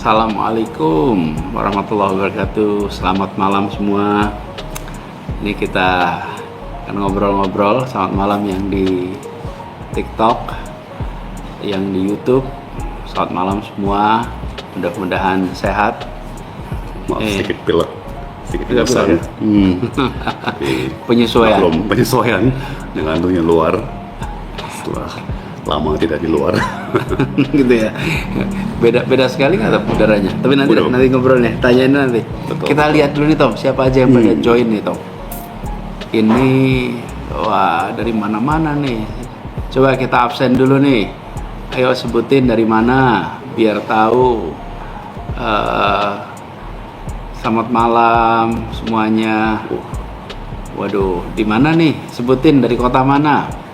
Assalamualaikum warahmatullahi wabarakatuh. Selamat malam semua. Ini kita akan ngobrol-ngobrol. Selamat malam yang di TikTok, yang di YouTube. Selamat malam semua. Mudah-mudahan sehat. Maaf, sedikit pilek, sedikit Pilek bosan. ya? Penyesuaian. Belum penyesuaian dengan dunia luar. Setelah lama tidak di luar. Gitu ya. Beda sekali nggak Tom udaranya? Tapi nanti ngobrolnya, tanyain nanti. Betul. Kita lihat dulu nih Tom, siapa aja yang pada join nih Tom. Ini wah dari mana-mana nih. Coba kita absen dulu nih. Ayo sebutin dari mana biar tahu. Selamat malam semuanya. Waduh, di mana nih? Sebutin dari kota mana?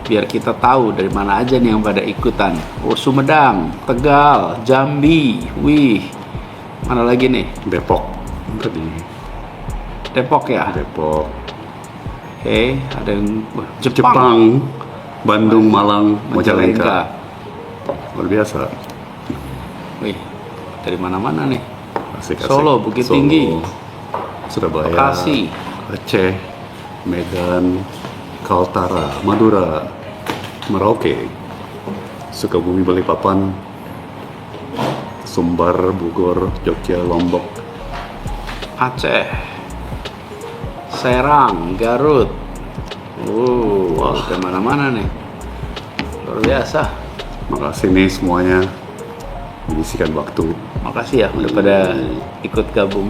Biar kita tahu dari mana aja nih yang pada ikutan. Oh, Sumedang, Tegal, Jambi, wih, mana lagi nih? Depok tadi. Depok ya? Depok. Oke, ada yang Jepang, Bandung, Malang, Majalengka. Luar biasa. Wih, dari mana-mana nih? Asik. Solo, Bukit Tinggi, Surabaya, Bekasi, Aceh, Medan, Kaltara, Madura, Merauke, Sukabumi, Balikpapan, Sumbar, Bogor, Jogja, Lombok, Aceh, Serang, Garut. Wah, dari mana-mana nih. Luar biasa. Makasih nih semuanya menyisikan waktu. Makasih ya udah pada ikut gabung.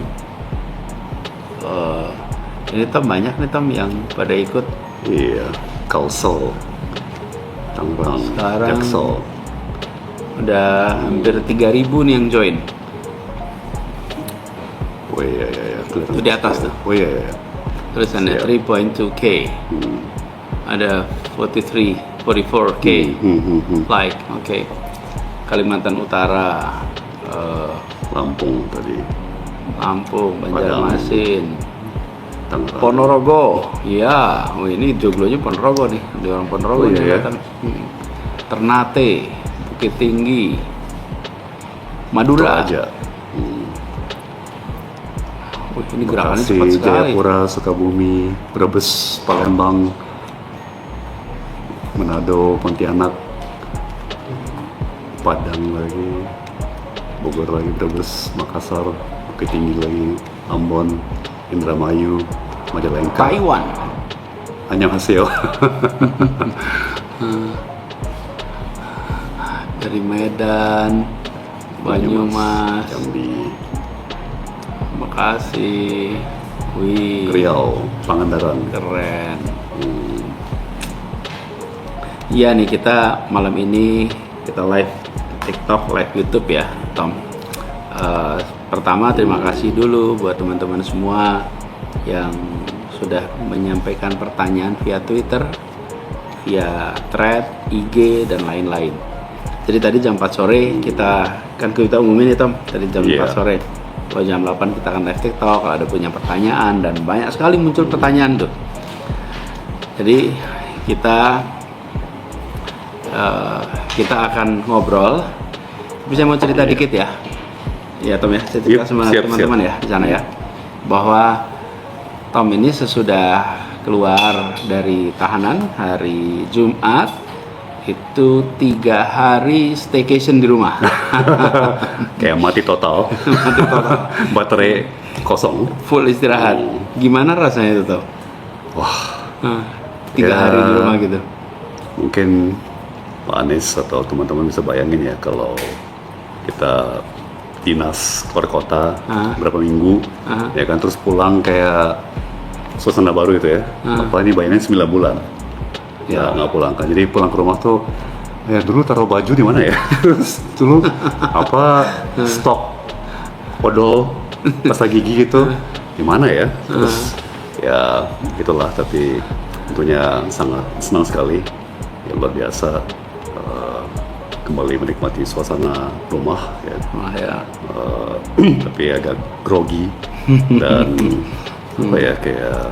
Ini Tom banyak nih Tom yang pada ikut. Iya, Kalsel, Tangerang, Sekarang Jaksel. udah hampir 3.000 nih yang join. Oh iya, kelihatan. Itu di atas tuh. Oh iya. Terus ada Siap. 3.2k. Ada 44k like. Oke. Kalimantan Utara, Lampung tadi, Lampung, Banjarmasin, Tangerang. Ponorogo. Iya, oh ini joglonya Ponorogo nih. Ada orang Ponorogo Oh, iya, nih, ya? kelihatan. Ternate, Bukit Tinggi, Madura. aja. Wih, ini gerakannya Bekasi, cepat sekali. Jayapura, Sukabumi, Brebes, Palembang, Manado, Pontianak, Padang lagi, Bogor lagi, Brebes, Makassar, Bukit Tinggi lagi, Ambon, Indramayu, Majalengka, Taiwan. Annyeonghaseyo. Dari Medan, Banyumas, Jambi, Bekasi. Wih, Riau, Pangandaran. keren. Iya nih, kita malam ini kita live TikTok, live YouTube ya Tom. Pertama terima kasih dulu buat teman-teman semua yang sudah menyampaikan pertanyaan via Twitter, via thread, IG dan lain-lain. Jadi tadi jam 4 sore kita umumin ya Tom. Tadi jam 4 sore. Kalau jam 8 kita akan live TikTok. Kalau ada punya pertanyaan dan banyak sekali muncul pertanyaan tuh. Jadi kita akan ngobrol. Bisa mau cerita dikit ya? Ya Tom ya, saya cerita sama teman-teman ya di sana ya, bahwa Tom ini sesudah keluar dari tahanan hari Jumat itu 3 hari staycation di rumah. Kayak mati total. Baterai kosong. Full istirahat. Gimana rasanya itu Tom? Wah, 3 hari di rumah gitu. mungkin Pak Anies atau teman-teman bisa bayangin ya kalau kita dinas keluar kota berapa minggu, ya kan, terus pulang kayak suasana baru gitu ya. Apa ini bayangin 9 bulan ya nggak pulang kan, jadi pulang ke rumah tuh ya dulu taruh baju di mana ya. Terus dulu stok odol pasta gigi gitu di mana ya, terus ya gitulah. Tapi tentunya sangat senang sekali, ya luar biasa kembali menikmati suasana rumah ya. Tapi agak grogi dan apa ya, kayak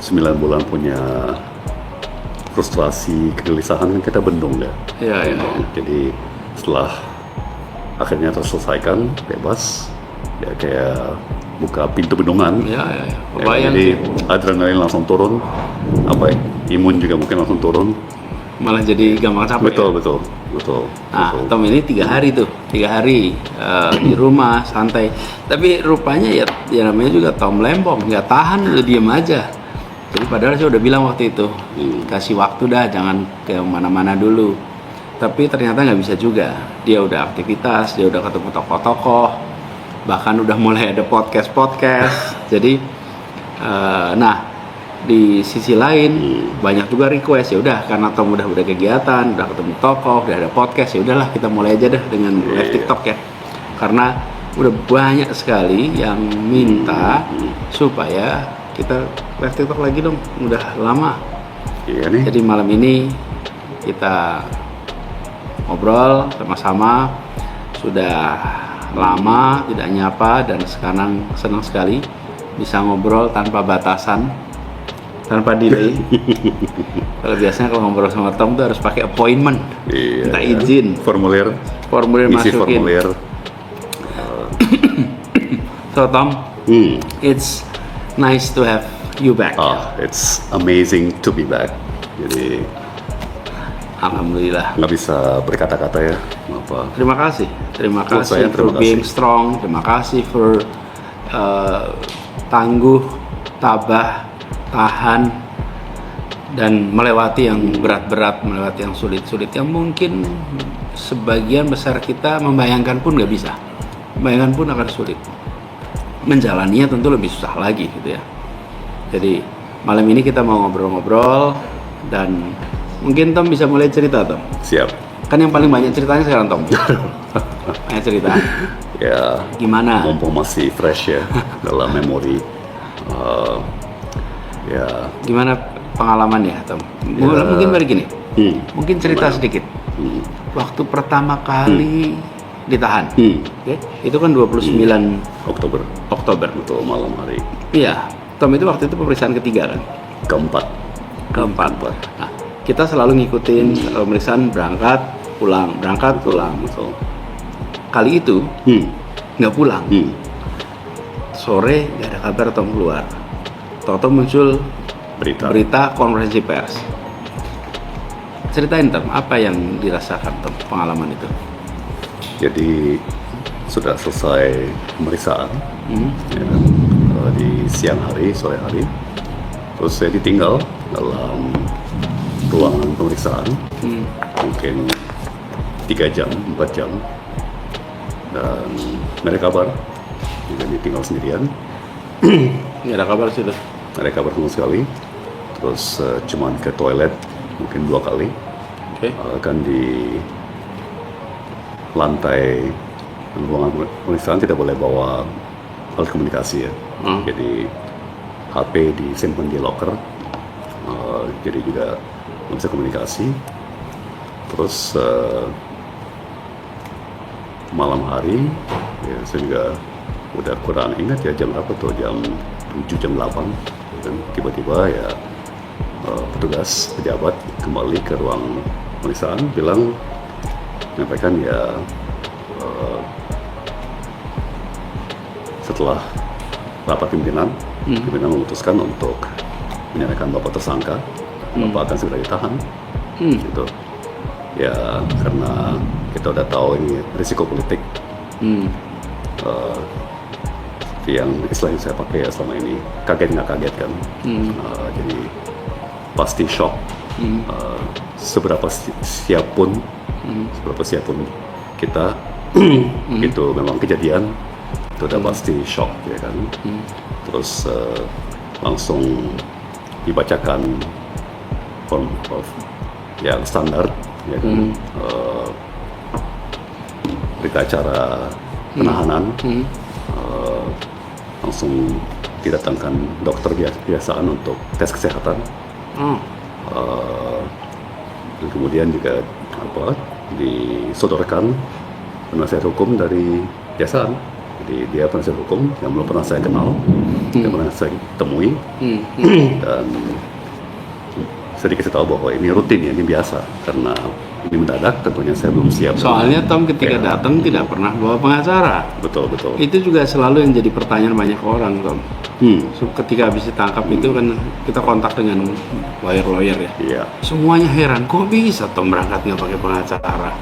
9 bulan punya frustrasi, kegelisahan kan kita bendung ya. Iya. Jadi setelah akhirnya terselesaikan, bebas, ya kayak buka pintu bendungan. Ya. Ya, jadi adrenalin langsung turun, imun juga mungkin langsung turun. Malah jadi gampang capek. Betul. Nah, Tom ini 3 hari di rumah santai. Tapi rupanya ya namanya juga Tom Lembong, nggak tahan, udah diem aja. Jadi padahal saya udah bilang waktu itu, kasih waktu dah, jangan ke mana-mana dulu. Tapi ternyata nggak bisa juga. Dia udah aktivitas, dia udah ketemu tokoh-tokoh, bahkan udah mulai ada podcast. Jadi, nah di sisi lain banyak juga request, ya udah karena Tom udah kegiatan, udah ketemu tokoh, udah ada podcast, ya udahlah kita mulai aja dah dengan live TikTok ya. Karena udah banyak sekali yang minta supaya kita live TikTok lagi dong, udah lama. Iya nih. Jadi malam ini kita ngobrol sama-sama, sudah lama tidak nyapa dan sekarang senang sekali bisa ngobrol tanpa batasan, tanpa delay. Kalau biasanya kalau ngobrol sama Tom tuh harus pakai appointment, minta izin, formulir masukin. formulir. So Tom, it's nice to have you back. It's amazing to be back. Jadi alhamdulillah. Nggak bisa berkata-kata ya. Terima kasih for being strong. Terima kasih for tangguh, tabah, tahan, dan melewati yang berat-berat, melewati yang sulit-sulit, yang mungkin sebagian besar kita membayangkan pun nggak bisa, membayangkan pun akan sulit, menjalaninya tentu lebih susah lagi gitu ya. Jadi malam ini kita mau ngobrol-ngobrol dan mungkin Tom bisa mulai cerita, Tom. Siap. Kan yang paling banyak ceritanya sekarang Tom. Banyak cerita. Ya. Gimana? Mumpung masih fresh ya dalam memori. Ya. Gimana pengalaman ya, Tom? Mungkin begini. Mungkin cerita sedikit. Waktu pertama kali ditahan. Okay? Itu kan 29 Oktober. Betul, malam hari. Iya. Tom itu waktu itu pemeriksaan ketiga kan? Keempat. Nah, kita selalu ngikutin pemeriksaan berangkat pulang. Betul. Kali itu nggak pulang. Sore nggak ada kabar Tom keluar. Toto muncul berita konferensi pers. Ceritain Tom, apa yang dirasakan Tom pengalaman itu? Jadi sudah selesai pemeriksaan ya, di sore hari. Terus saya ditinggal dalam ruangan pemeriksaan mungkin 3 jam, 4 jam, dan nggak ada kabar. Jadi tinggal sendirian. Nggak ada kabar sih tuh. Nggak ada kabar sama sekali. Terus cuman ke toilet mungkin 2 kali. Kan di lantai ruangan pemeriksaan tidak boleh bawa alat komunikasi ya. Jadi HP disimpan di locker. Jadi juga nggak bisa komunikasi. Terus malam hari ya, saya juga udah kurang ingat ya jam berapa tuh, jam 7, jam 8, dan tiba-tiba ya petugas pejabat kembali ke ruang pemeriksaan bilang, menyampaikan ya setelah rapat pimpinan memutuskan untuk menyatakan Bapak tersangka, Bapak akan segera ditahan. Gitu. Ya karena kita udah tahu ini risiko politik. Yang istilah yang saya pakai ya selama ini, kaget nggak kaget kan. Jadi pasti shock. Seberapa siap pun kita itu memang kejadian itu udah pasti shock ya kan. Terus langsung dibacakan form yang standar ya kan. Berita acara penahanan, langsung didatangkan dokter biasaan untuk tes kesehatan. Dan kemudian juga disodorkan penasihat hukum dari biasaan. Jadi dia penasihat hukum yang belum pernah saya kenal, yang pernah saya temui, dan saya dikasih tahu bahwa ini rutin ya, ini biasa karena ini mendadak, tentunya saya belum siap. Soalnya Tom ketika datang tidak pernah bawa pengacara. Betul. Itu juga selalu yang jadi pertanyaan banyak orang, Tom. So, ketika habis ditangkap itu kan kita kontak dengan lawyer ya. Iya. Semuanya heran, kok bisa Tom berangkat nggak pakai pengacara?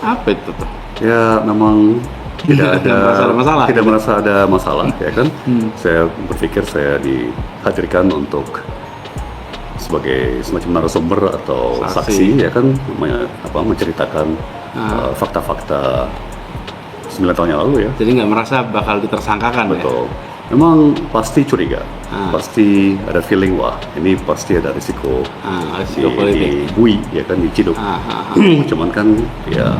Apa itu Tom? Ya memang tidak ada masalah. Tidak merasa ada masalah ya kan. Saya berpikir saya dihadirkan untuk sebagai semacam narasumber atau saksi ya kan, menceritakan fakta-fakta 9 tahun yang lalu ya. Jadi nggak merasa bakal ditersangkakan. Betul. Memang pasti curiga, pasti ada feeling wah ini pasti ada risiko di bui ya kan, diciduk. Cuman kan ya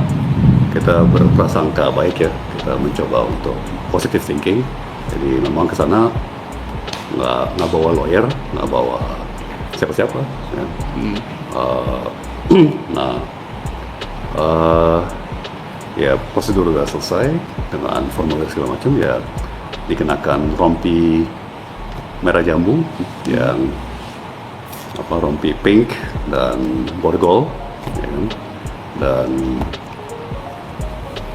kita berprasangka baik ya, kita mencoba untuk positive thinking. Jadi memang ke sana nggak bawa lawyer, nggak bawa siapa-siapa. Ya. Ya prosedur sudah selesai dengan formulir segala macam, ya dikenakan rompi merah jambu yang rompi pink dan borgol ya kan? Dan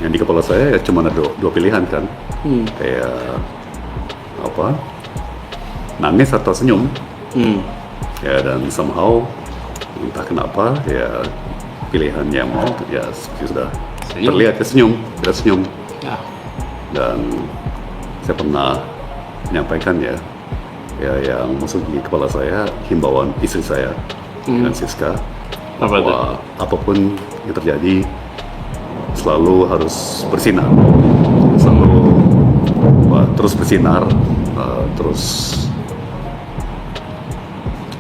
yang di kepala saya ya cuma ada dua pilihan kan, kayak nangis atau senyum. Ya, dan somehow entah kenapa ya pilihan yang ya sudah terlihat ke senyum. Ya. Dan saya pernah menyampaikan ya yang masuk di kepala saya, himbauan istri saya dengan Siska bahwa apapun yang terjadi selalu harus bersinar, terus bersinar, terus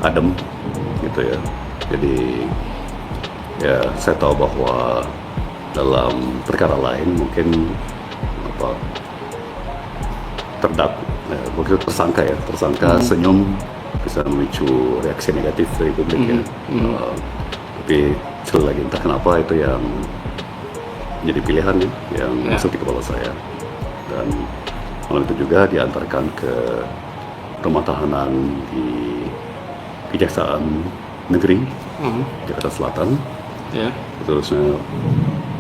adem gitu ya. Jadi ya saya tahu bahwa dalam perkara lain mungkin begitu tersangka senyum bisa memicu reaksi negatif dari publik ya. Tapi sekali lagi entah kenapa itu yang menjadi pilihan ya, yang masuk di kepala saya. Dan malam itu juga diantarkan ke rumah tahanan di Kejaksaan Negeri Jakarta Selatan. Terusnya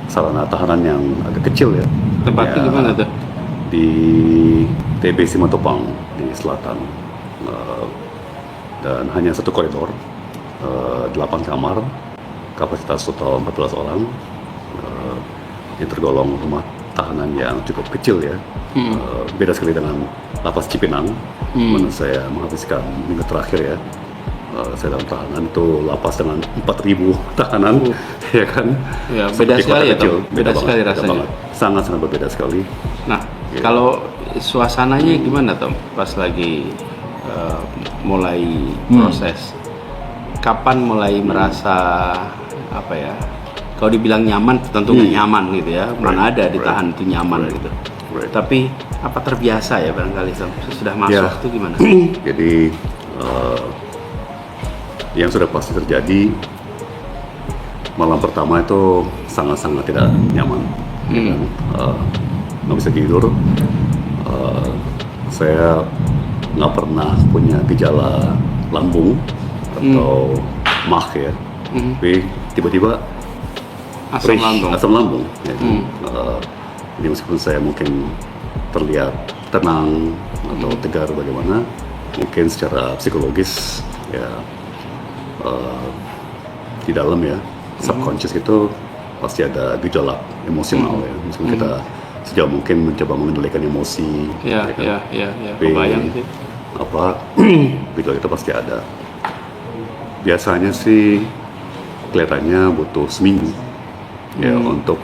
sarana tahanan yang agak kecil ya. Tempatnya gimana tuh? Di TB Simatupang di selatan, dan hanya satu koridor, 8 kamar, kapasitas total 14 orang, yang tergolong rumah tahanan yang cukup kecil ya. Beda sekali dengan lapas Cipinang, mana saya menghabiskan minggu terakhir ya. Saya dalam tahanan itu lapas dengan 4.000 tahanan, ya kan? Ya, beda sekali ya, beda sekali rasanya. Sangat berbeda sekali. Nah, kalau suasananya gimana Tom pas lagi mulai proses? Kapan mulai merasa kalau dibilang nyaman tentu nggak nyaman gitu ya, mana ada ditahan itu nyaman gitu. Tapi apa terbiasa ya barangkali Tom sudah masuk itu gimana? Jadi yang sudah pasti terjadi, malam pertama itu sangat-sangat tidak nyaman. Nggak bisa tidur. Saya nggak pernah punya gejala lambung atau mah ya, tapi tiba-tiba asam lambung. Ya. Jadi meskipun saya mungkin terlihat tenang atau tegar bagaimana, mungkin secara psikologis ya di dalam ya subconscious itu pasti ada gejolak emosional ya. Meskipun kita sejauh mungkin mencoba mengendalikan emosi. Ya, kebayang sih. Gejolak itu pasti ada. Biasanya sih kelihatannya butuh seminggu ya untuk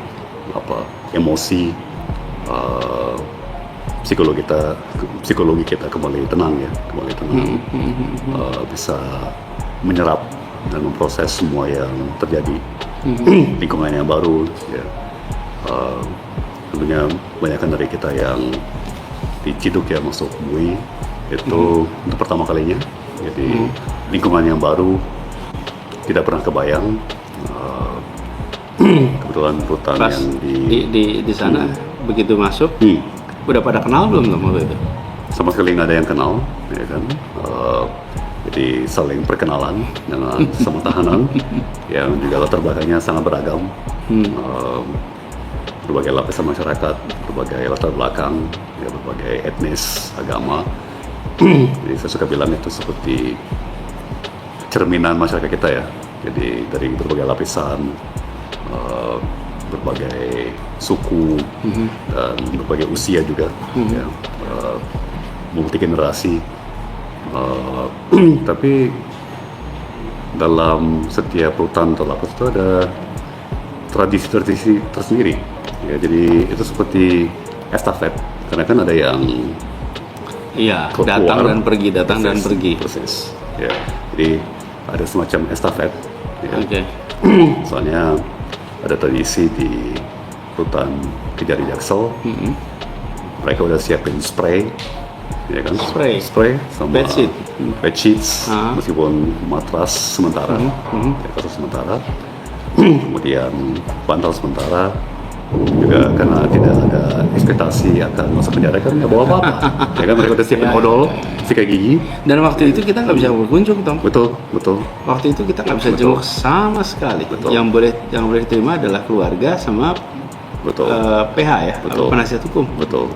emosi, psikologi kita kembali tenang ya, bisa menyerap dan memproses semua yang terjadi, lingkungan yang baru ya. Tentunya banyakkan dari kita yang diciduk ya masuk bui itu untuk pertama kalinya, jadi lingkungan yang baru tidak pernah kebayang. Kebetulan rutan pas yang di sana begitu masuk udah pada kenal belum sama itu? Sama sekali nggak ada yang kenal ya kan. seperti saling perkenalan dengan sama tahanan yang juga latar belakangnya sangat beragam. Berbagai lapisan masyarakat, berbagai latar belakang, ya, berbagai etnis, agama. Jadi saya suka bilang itu seperti cerminan masyarakat kita ya. Jadi dari berbagai lapisan, berbagai suku, dan berbagai usia juga, ya, multi generasi. Tapi dalam setiap rutan atau lapas itu ada tradisi-tradisi tersendiri. Ya, jadi itu seperti estafet, karena kan ada yang datang dan pergi, datang dan pergi. Proses. Ya, jadi ada semacam estafet. Ya. Oke. Soalnya ada tradisi di rutan Kejari Jaksel. Mereka udah siapin spray, ya kan? Spray sama bed sheets, meskipun matras sementara, ya, kasur sementara. Kemudian bantal sementara. Juga karena tidak ada ekspektasi akan masuk penjara kan nggak bawa apa-apa. Ya kan, mereka udah siapin odol, sikat gigi. Dan waktu itu kita nggak bisa berkunjung, Tom. Betul. Waktu itu kita nggak bisa jenguk sama sekali. Betul. Yang boleh diterima adalah keluarga sama PH ya, penasihat hukum. Betul.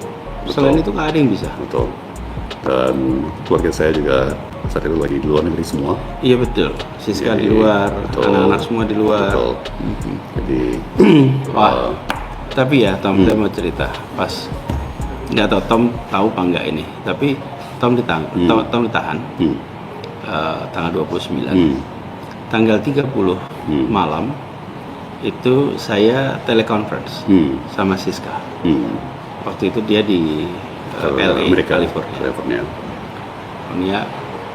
Selain itu nggak ada yang bisa. Betul. Dan keluarga saya juga saat itu lagi di luar negeri semua. Iya betul. Siska di luar, anak-anak semua di luar. Betul. Jadi wah. Tapi ya Tom, saya mau cerita pas nggak tahu Tom tahu apa enggak ini, tapi Tom ditahan tanggal 29. Tanggal 30 malam itu saya teleconference sama Siska. Waktu itu dia di LA, California.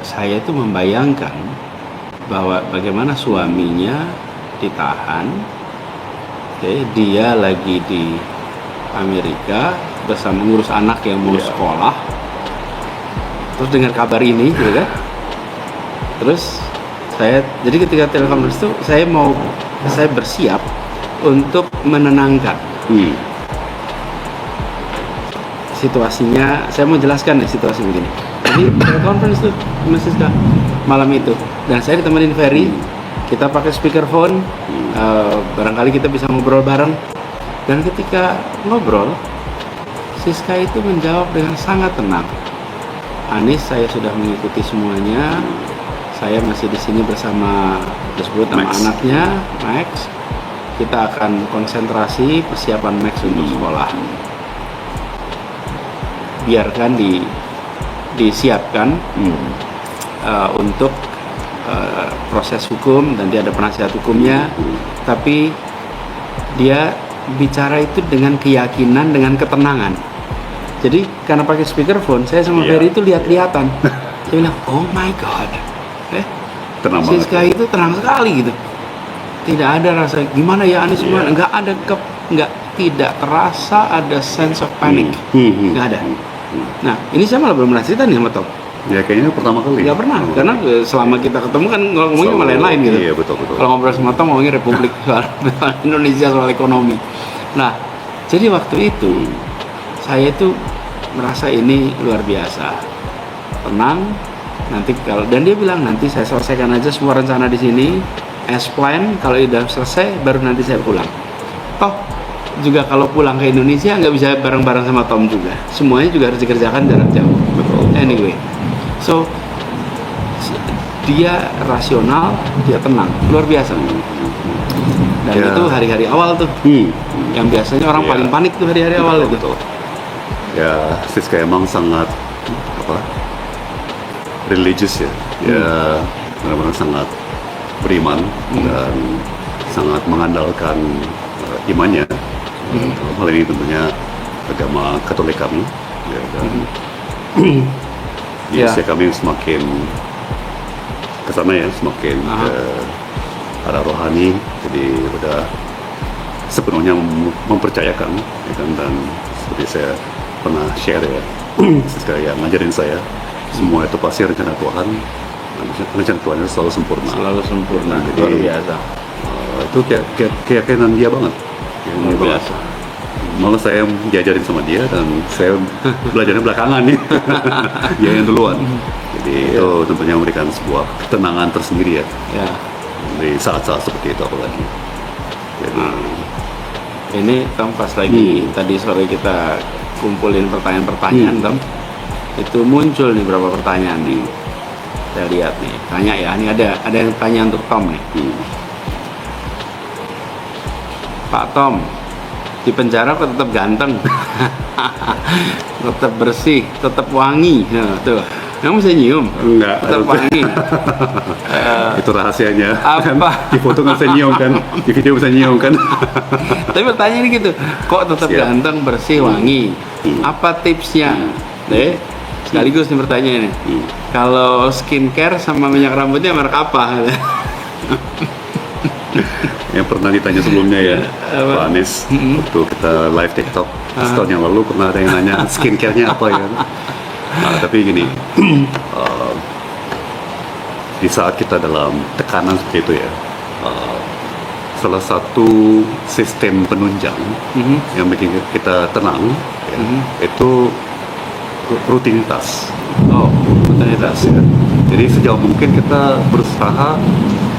Saya itu membayangkan bahwa bagaimana suaminya ditahan, dia lagi di Amerika bersama ngurus anak yang mau sekolah, terus dengar kabar ini, gitu kan? Terus jadi ketika telekonferensi itu saya bersiap untuk menenangkan situasinya. Saya mau jelaskan nih situasi begini. Jadi telekonferensi itu malam itu, dan saya ditemenin Ferry. Kita pakai speakerphone, barangkali kita bisa ngobrol bareng. Dan ketika ngobrol, Siska itu menjawab dengan sangat tenang. Anis, saya sudah mengikuti semuanya. Saya masih di sini bersama disebut nama anaknya, Max. Kita akan konsentrasi persiapan Max untuk sekolah. Biarkan disiapkan untuk proses hukum, dan dia ada penasihat hukumnya, tapi dia bicara itu dengan keyakinan, dengan ketenangan. Jadi karena pakai speakerphone, saya sama Ferry itu lihat-lihatan. Saya bilang, oh my god, Siska itu tenang sekali gitu. Tidak ada rasa gimana ya Anis, gimana? Tidak terasa ada sense of panic, nggak ada. Nah, ini saya malah belum pernah cerita nih sama Tom. Ya kayaknya pertama kali. Nggak pernah, karena selama kita ketemu kan ngomongnya sama lain-lain gitu. Iya, betul. Kalau ngobrol sama Tom ngomongnya Republik, soal Indonesia, soal ekonomi. Nah, jadi waktu itu saya itu merasa ini luar biasa, tenang. Nanti dan dia bilang nanti saya selesaikan aja semua rencana di sini, as plan. Kalau udah selesai, baru nanti saya pulang. Toh juga kalau pulang ke Indonesia nggak bisa bareng-bareng sama Tom juga. Semuanya juga harus dikerjakan jarak jauh. Betul. Anyway. So, dia rasional, dia tenang, luar biasa. Dan itu hari-hari awal tuh, yang biasanya orang paling panik tuh hari-hari awal itu. Betul. Ya, Siska emang sangat religious ya. Ya, benar-benar sangat beriman dan sangat mengandalkan imannya. Hal ini tentunya agama Katolik kami. Ya, dan usia kami semakin kesana ya, semakin ke arah rohani, jadi udah sepenuhnya mempercayakan, ya kan? Dan seperti saya pernah share ya, Siska yang ngajarin saya, semua itu pasti rencana Tuhan, rencana Tuhan itu selalu sempurna. Jadi, luar biasa. Itu keyakinan dia banget. Luar biasa. Malah saya diajarin sama dia dan saya belajarnya belakangan nih. Dia yang duluan. Jadi itu tentunya memberikan sebuah ketenangan tersendiri ya. Ya. Di saat-saat seperti itu apalagi. Jadi, Ini Tom pas lagi tadi sore kita kumpulin pertanyaan-pertanyaan Tom, itu muncul nih beberapa pertanyaan nih. Saya lihat nih, tanya ya. Ini ada yang tanya untuk Tom nih. Pak Tom, di penjara kok tetap ganteng, tetap bersih, tetap wangi. Nah, tuh, kamu bisa nyium? enggak. Tetap wangi. Itu rahasianya. Apa? Kan, di foto nggak bisa nyium kan, di video bisa nyium kan. Tapi pertanyaannya gitu, kok tetap Siap. ganteng, bersih, wangi? Apa tipsnya? Deh, sekaligus nih pertanyaannya. Kalau skincare sama minyak rambutnya merek apa? Yang pernah ditanya sebelumnya ya, Pak Anies, waktu kita live TikTok setahun yang lalu pernah ada yang nanya skincare-nya apa ya. Nah, tapi gini, di saat kita dalam tekanan seperti itu ya, salah satu sistem penunjang yang bikin kita tenang ya, itu rutinitas. Oh, rutinitas. Ya. Jadi sejauh mungkin kita berusaha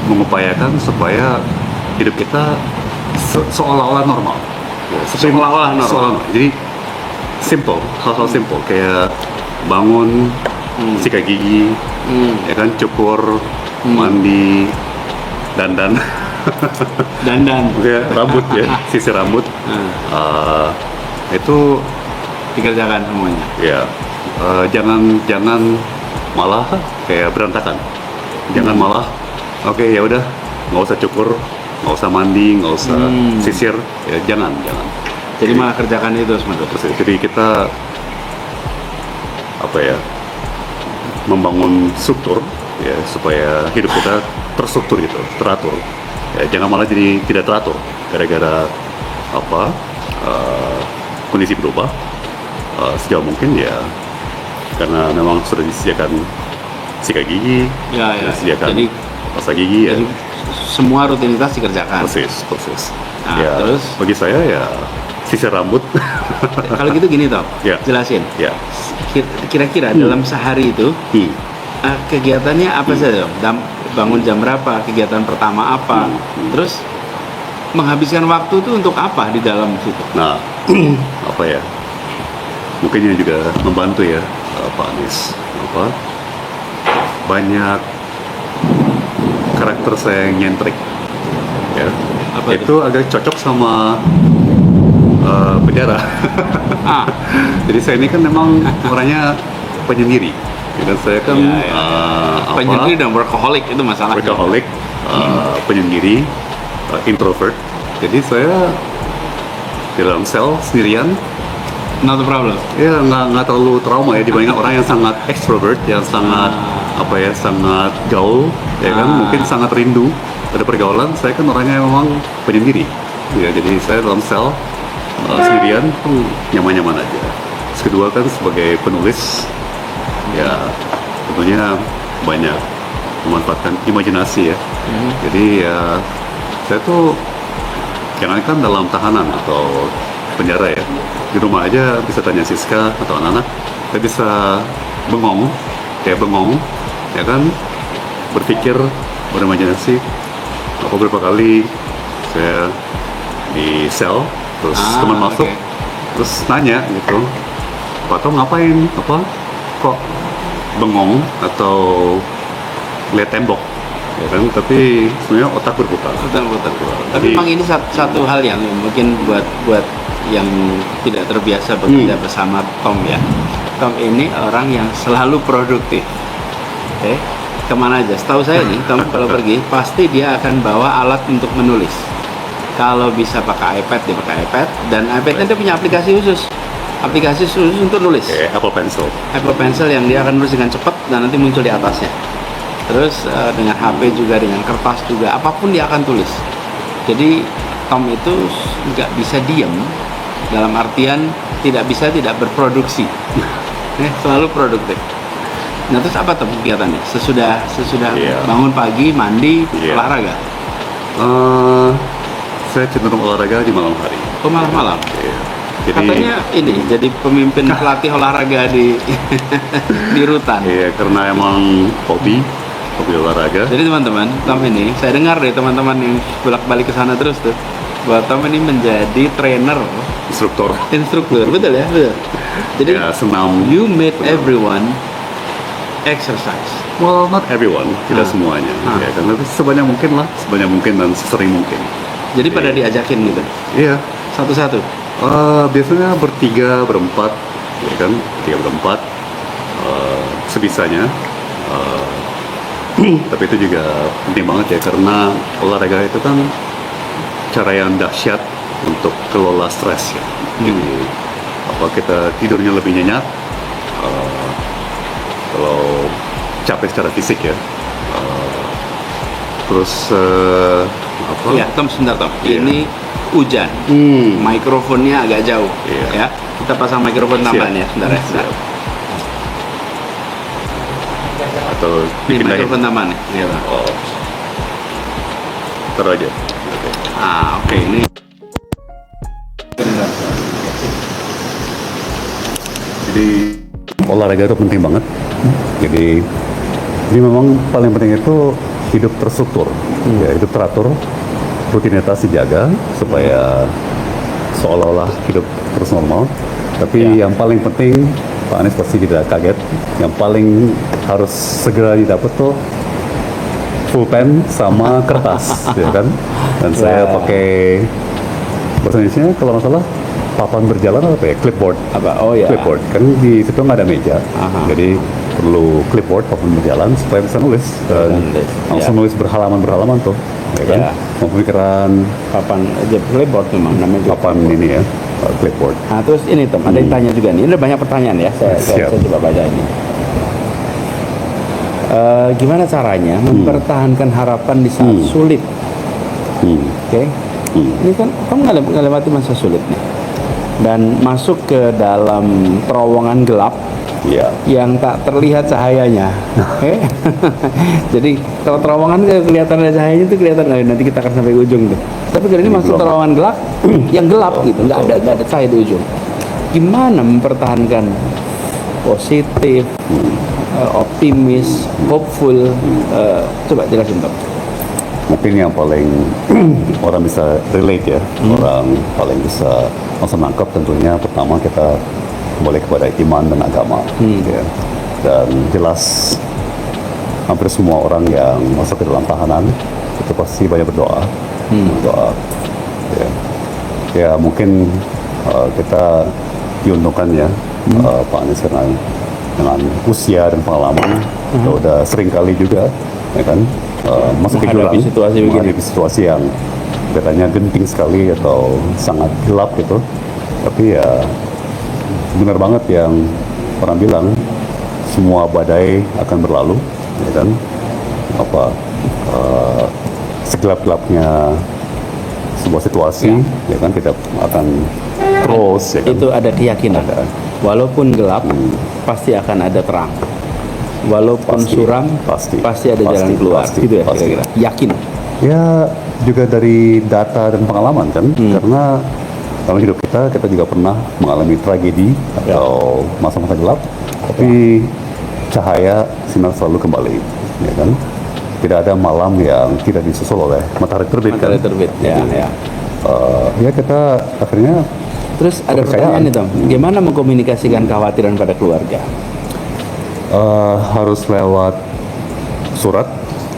mengupayakan supaya hidup kita seolah-olah normal. Ya, Seolah-olah normal. seolah-olah. Jadi simple, hal-hal simple kayak bangun, sikat gigi, ya kan, cukur, mandi, dandan, ya, rambut ya, sisir rambut, itu Dikerjakan semuanya. ya jangan malah kayak berantakan, jangan malah oke ya udah nggak usah cukur, nggak usah mandi, nggak usah sisir, ya jangan. Jadi malah kerjakan itu semua. Jadi kita apa ya, membangun struktur ya supaya hidup kita terstruktur gitu, teratur. Ya, jangan malah jadi tidak teratur gara-gara apa kondisi berubah. Sejauh mungkin ya karena memang sudah disediakan sikat gigi, Ya. disediakan Jadi pasta gigi ya. semua rutinitas dikerjakan. Persis. Nah, Ya, terus? bagi saya ya sisir rambut. Kalau gitu gini Tom, Ya. jelasin. Ya. Kira-kira dalam sehari itu kegiatannya apa saja Tom? Bangun jam berapa? Kegiatan pertama apa? Terus menghabiskan waktu itu untuk apa di dalam situ? Nah, apa ya? Mungkin yang juga membantu ya, Pak Anies. Apa? Banyak karakter saya yang nyentrik. Ya. Apa itu agak cocok sama penjara. Jadi saya ini kan memang orangnya penyendiri. Dan saya kan penyendiri dan workaholic itu masalahnya. workaholic, penyendiri, introvert. Jadi saya di dalam sel sendirian. Not a problem. Ya nggak terlalu trauma ya dibandingkan orang yang sangat extrovert, yang sangat sangat gaul, ya kan, mungkin sangat rindu pada pergaulan. Saya kan orangnya memang penyendiri, ya, jadi saya dalam sel sendirian nyaman-nyaman aja. Terus kedua kan sebagai penulis, ya tentunya banyak memanfaatkan imajinasi ya. Jadi ya saya tuh jangankan dalam tahanan atau penjara ya, di rumah aja bisa tanya Siska atau anak-anak, saya bisa bengong, ya kan, berpikir, berimajinasi. Beberapa kali saya di sel, terus teman masuk, terus nanya gitu, Pak Tom ngapain, kok bengong atau lihat tembok, ya kan, tapi sebenarnya otak berputar. Tapi memang ini satu hal yang mungkin buat yang tidak terbiasa bekerja bersama Tom ya. Tom ini orang yang selalu produktif. Oke, kemana aja? Setahu saya nih, Tom kalau pergi pasti dia akan bawa alat untuk menulis. Kalau bisa pakai iPad, dia pakai iPad, dan iPad-nya dia punya aplikasi khusus untuk nulis. Apple Pencil yang dia akan nulis dengan cepat dan nanti muncul di atasnya. Terus dengan HP juga, dengan kertas juga, apapun dia akan tulis. Jadi Tom itu nggak bisa diam, dalam artian tidak bisa tidak berproduksi. Selalu produktif. Nah, terus apa Tom kegiatannya? Sesudah bangun pagi, mandi, olahraga? Saya cenderung olahraga di malam hari. Oh, malam-malam? Katanya ini jadi pemimpin pelatih olahraga di di rutan. Iya, karena emang hobi olahraga. Jadi teman-teman, Tom ini saya dengar deh teman-teman yang bolak-balik ke sana terus tuh, bahwa Tom ini menjadi trainer, Instruktur. betul ya, betul. Jadi Ya, senam. you made everyone exercise. Well, not everyone, tidak semuanya. Ya, karena sebanyak mungkin dan sesering mungkin. Jadi pada diajakin gitu, Iya. satu-satu. Biasanya bertiga, berempat, ya kan? Tiga berempat, sebisanya. Tapi itu juga penting banget ya, karena olahraga itu kan cara yang dahsyat untuk kelola stres ya. Jadi kita tidurnya lebih nyenyak, kalau capek secara fisik ya. Terus apa? Ya, Tom sebentar Tom. Iya. Ini hujan. Mikrofonnya agak jauh. Iya. Ya, kita pasang mikrofon tambahan ya, sebentar ya. Sebentar. Siap. Atau Ini dipindahin? mikrofon tambahan nih. Iya, Bang. Oh. Taruh aja. Oke. Oke, ini. Jadi olahraga itu penting banget. Jadi memang paling penting itu hidup terstruktur, ya, hidup teratur, rutinitas dijaga supaya seolah-olah hidup terus normal. Tapi yang paling penting, Pak Anies pasti tidak kaget, yang paling harus segera didapat tuh pulpen sama kertas, ya kan? Dan saya pakai bahasa Indonesia kalau nggak salah papan berjalan atau apa ya, clipboard. Oh ya. Clipboard, kan di situ nggak ada meja, jadi perlu clipboard, papan berjalan supaya bisa nulis dan langsung nulis berhalaman tuh, ya kan? Mau pemikiran Papan aja clipboard memang namanya. papan ini ya, clipboard. Nah, terus ini Tom, ada yang tanya juga nih. Ini ada banyak pertanyaan ya. Saya coba baca ini. Gimana caranya mempertahankan harapan di saat sulit? Oke. Ini kan kamu ngelewati masa sulit nih. Dan masuk ke dalam terowongan gelap yang tak terlihat cahayanya. Oke. Jadi kalau terowongan kelihatan ada cahayanya itu kelihatan nanti kita akan sampai ujung tuh. Tapi kalau ini masuk terowongan gelap yang gelap gitu, nggak ada cahaya di ujung. Gimana mempertahankan positif, optimis, hopeful? Coba jelasin Tom. Mungkin yang paling orang bisa relate ya, orang paling bisa langsung nangkap tentunya pertama kita kembali kepada iman dan agama, ya. Dan jelas hampir semua orang yang masuk ke dalam tahanan itu pasti banyak berdoa, ya mungkin kita diuntungkan ya, Pak Anies karena dengan usia dan pengalaman kita udah sering kali juga, ya kan, masuk ke jurang, menghadapi situasi yang katanya genting sekali atau sangat gelap gitu. Tapi ya benar banget yang orang bilang, semua badai akan berlalu, ya kan? Segelap-gelapnya sebuah situasi, ya kan, tidak akan terus, ya kan? Itu ada keyakinan. Walaupun gelap, pasti akan ada terang. Walaupun suram, pasti ada jalan keluar. Gitu ya, kira-kira. Yakin. Ya juga dari data dan pengalaman kan, karena dalam hidup kita juga pernah mengalami tragedi atau masa-masa gelap, tapi cahaya sinar selalu kembali, ya kan? Tidak ada malam yang tidak disusul oleh matahari terbit. Matahari terbit, ya. Ya kita akhirnya. Terus ada pertanyaan nih Tom, gimana mengkomunikasikan kekhawatiran pada keluarga? Harus lewat surat,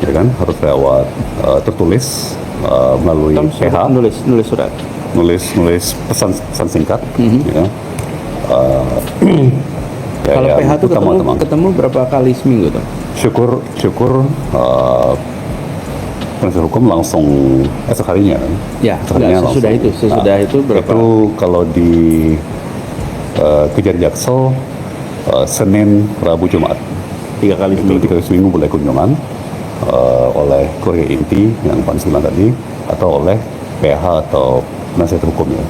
ya kan? Harus lewat tertulis melalui Tom, PH. Nulis surat. Nulis pesan singkat, ya. Kalau PH itu ketemu berapa kali seminggu tuh? Syukur penasihat hukum langsung esok harinya kan? Ya, sesudah itu berapa? Itu kalau di Kejar Jaksel Senin, Rabu, Jumat. 3 kali seminggu. 3 kali seminggu boleh kunjungan oleh keluarga inti yang Pak Anies bilang tadi, atau oleh PH atau penasihat hukum ya.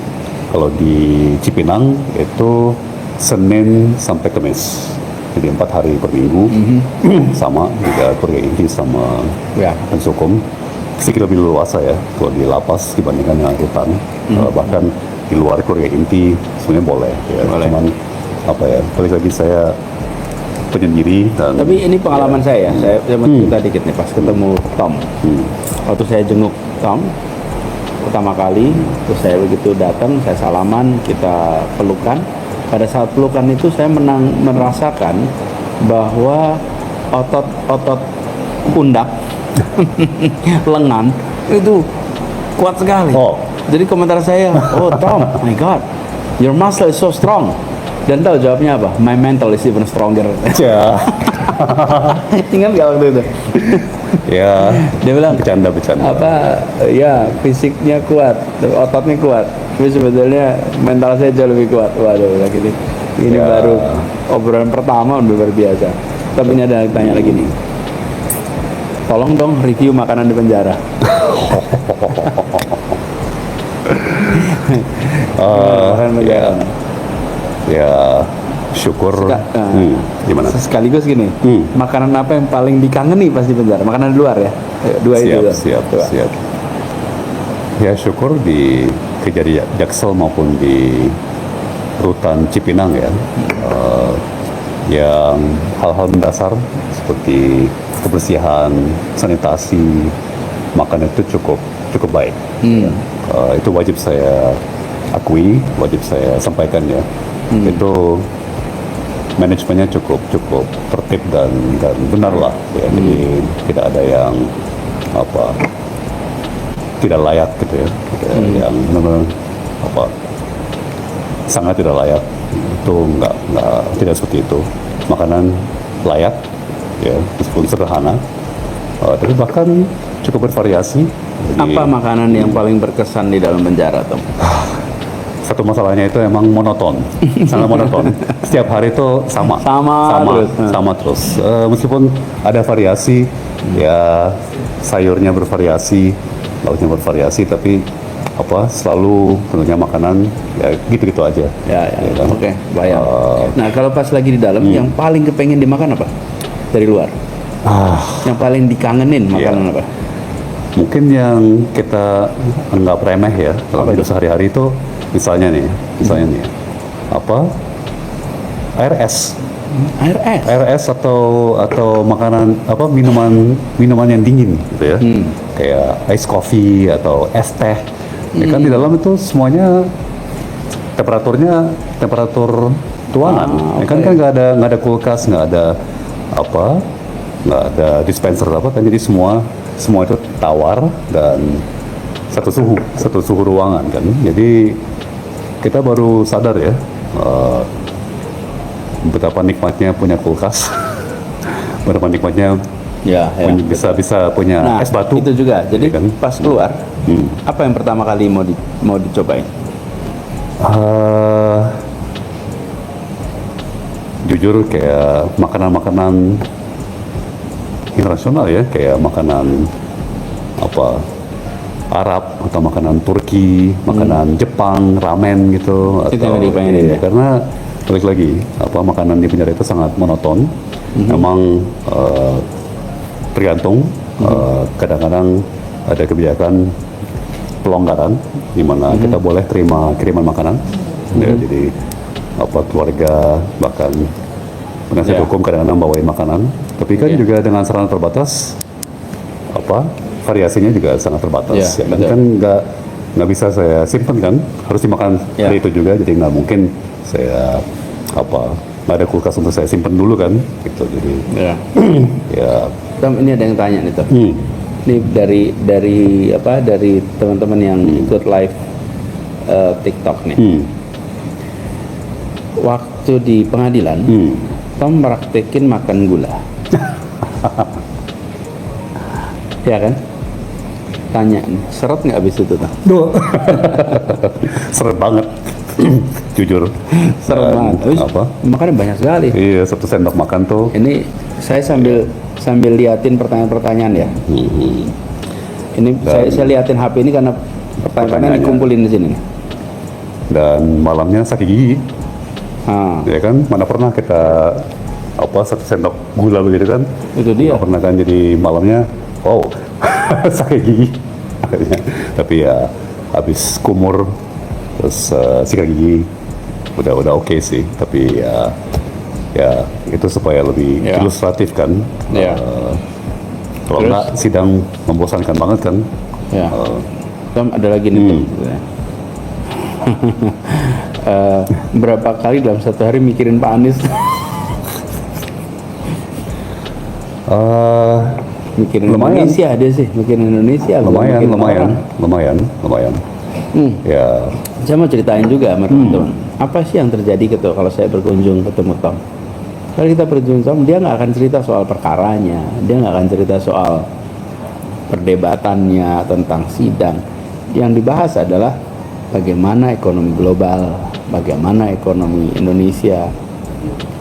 Kalau di Cipinang itu Senin sampai Kamis, jadi 4 hari per minggu. Sama juga keluarga inti sama penasihat hukum sedikit lebih leluasa ya kalau di lapas dibandingkan dengan rutan. Bahkan di luar keluarga inti sebenarnya boleh ya. Boleh. Cuman apa ya, balik lagi saya penyendiri dan Tapi ini pengalaman saya mau cerita dikit nih pas ketemu Tom. Waktu saya jenguk Tom pertama kali, terus saya begitu datang, saya salaman, kita pelukan. Pada saat pelukan itu saya merasakan bahwa otot pundak, lengan itu kuat sekali. Jadi komentar saya, oh Tom, my God, your muscle is so strong. Dan tahu jawabnya apa? My mental is even stronger. ya. Ingat gak waktu itu? Ya, Dia bilang bercanda. apa? Ya fisiknya kuat, ototnya kuat. Tapi sebetulnya mental saya jauh lebih kuat. Waduh, ini Ya. baru obrolan pertama udah luar biasa. Tapi ini ada yang tanya lagi nih. Tolong dong review makanan di penjara. Ya, syukur. Gimana? Sekaligus gini, makanan apa yang paling dikangeni pas di penjara? Makanan di luar ya? Dua itu. Siap. Ya syukur di Kejari Jaksel maupun di Rutan Cipinang ya, yang hal-hal mendasar seperti kebersihan, sanitasi, makan itu cukup baik. Itu wajib saya akui, wajib saya sampaikan ya. Itu manajemennya cukup tertib dan benar lah ya. Jadi tidak ada yang tidak layak gitu ya, yang benar-benar sangat tidak layak. Itu tidak seperti itu. Makanan layak ya, meskipun sederhana, tapi bahkan cukup bervariasi. Jadi, apa makanan yang paling berkesan di dalam penjara, Tom? satu masalahnya itu emang monoton, sangat monoton. Setiap hari itu sama terus. Meskipun ada variasi, ya sayurnya bervariasi, lauknya bervariasi, tapi selalu tentunya makanan ya gitu-gitu aja. Ya kan? Oke, bayang. Nah kalau pas lagi di dalam, yang paling kepengen dimakan apa? Dari luar? Yang paling dikangenin makanan apa? Mungkin yang kita anggap remeh ya dalam hidup sehari-hari itu misalnya nih air es atau makanan minuman yang dingin gitu ya, kayak ice coffee atau es teh. Ya kan di dalam itu semuanya temperatur ruangan. Ya kan nggak ada kulkas, nggak ada dispenser kan, jadi semua itu tawar dan satu suhu ruangan kan. Jadi kita baru sadar ya betapa nikmatnya punya kulkas, betapa nikmatnya bisa punya es batu. Itu juga. Jadi kan? pas keluar, apa yang pertama kali mau dicobain? Jujur kayak makanan internasional ya, kayak makanan Arab atau makanan Turki, makanan Jepang, ramen gitu. Itu yang dipengen ya? Karena balik lagi, makanan di penjara itu sangat monoton. Memang tergantung, kadang-kadang ada kebijakan pelonggaran di mana kita boleh terima kiriman makanan. Ya, jadi keluarga bahkan penasihat hukum kadang-kadang bawain makanan. Tapi kan juga dengan sarana terbatas, variasinya juga sangat terbatas. Kan nggak bisa saya simpen kan, harus dimakan hari itu juga. Jadi nggak mungkin saya nggak ada kulkas untuk saya simpen dulu kan, gitu. Jadi Tom, ini ada yang tanya nih, Tom. Ini dari teman-teman yang ikut live TikTok nih. Waktu di pengadilan, Tom praktekin makan gula. Ya kan? Tanya nih, seret nggak habis itu, Tom? Seret banget. Jujur. Seret banget. Makannya banyak sekali. Iya, 1 sendok makan tuh. Ini saya sambil liatin pertanyaan-pertanyaan ya. Ini saya liatin HP ini karena pertanyaannya dikumpulin di sini. Dan malamnya sakit gigi. Ya kan, mana pernah kita 1 sendok gula begitu kan? Itu dia. Nggak pernah kan, jadi malamnya sakit gigi. Tapi ya habis kumur terus sikat gigi udah oke sih, tapi ya itu supaya lebih ilustratif kan. Kalau enggak sidang membosankan banget kan. Tom, ada lagi nih Tom. Berapa kali dalam satu hari mikirin Pak Anies? Mikirin lumayan. Indonesia ada sih, mikirin Indonesia. Lumayan. Ya. Saya mau ceritain juga sama teman-teman. Apa sih yang terjadi gitu kalau saya berkunjung ketemu Tom? Kalau kita berkunjung Tom, dia nggak akan cerita soal perkaranya, dia nggak akan cerita soal perdebatannya tentang sidang. Yang dibahas adalah bagaimana ekonomi global, bagaimana ekonomi Indonesia,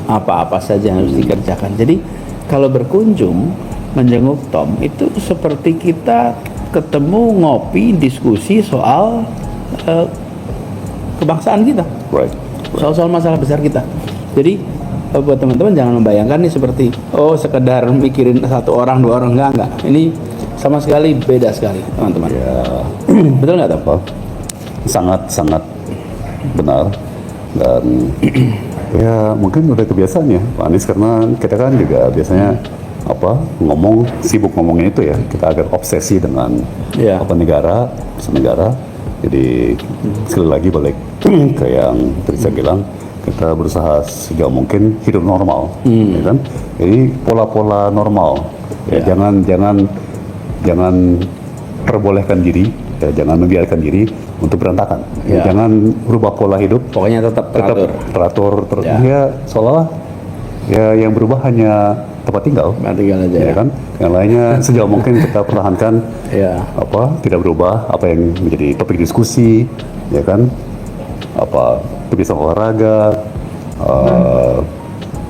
apa-apa saja yang harus dikerjakan. Jadi kalau berkunjung menjenguk Tom itu seperti kita ketemu, ngopi, diskusi soal kebangsaan kita, soal masalah besar kita. Jadi buat teman-teman jangan membayangkan nih seperti sekedar mikirin satu orang, dua orang, enggak. Ini sama sekali beda sekali, teman-teman. Betul nggak, Tom? Sangat benar. Dan ya mungkin udah kebiasaannya Pak Anies, karena kita kan juga biasanya sibuk ngomongnya itu ya, kita agak obsesi dengan negara. Jadi sekali lagi balik ke yang tadi saya bilang, kita berusaha sejauh mungkin hidup normal, ya kan? Jadi pola-pola normal, jangan perbolehkan diri, jangan membiarkan diri untuk berantakan. Jangan berubah pola hidup. Pokoknya tetap teratur. Ya seolah yang berubah hanya tempat tinggal aja, ya kan? Yang lainnya sejauh mungkin kita pertahankan, tidak berubah. Apa yang menjadi topik diskusi, ya kan? Kebiasaan olahraga,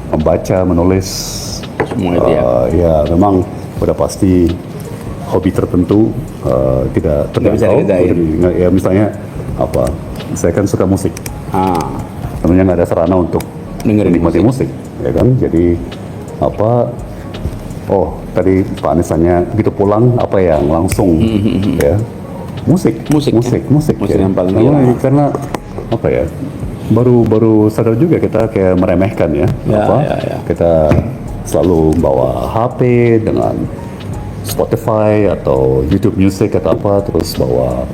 membaca, menulis, semua itu ya memang udah pasti hobi tertentu tidak terjangkau. Ya misalnya saya kan suka musik, namanya nggak ada sarana untuk menikmati musik, ya kan? Jadi tadi Pak Anies tanya begitu pulang apa yang langsung ya musik yang paling gila. Karena baru sadar juga kita kayak meremehkan kita selalu bawa HP dengan Spotify atau YouTube Music atau terus bawa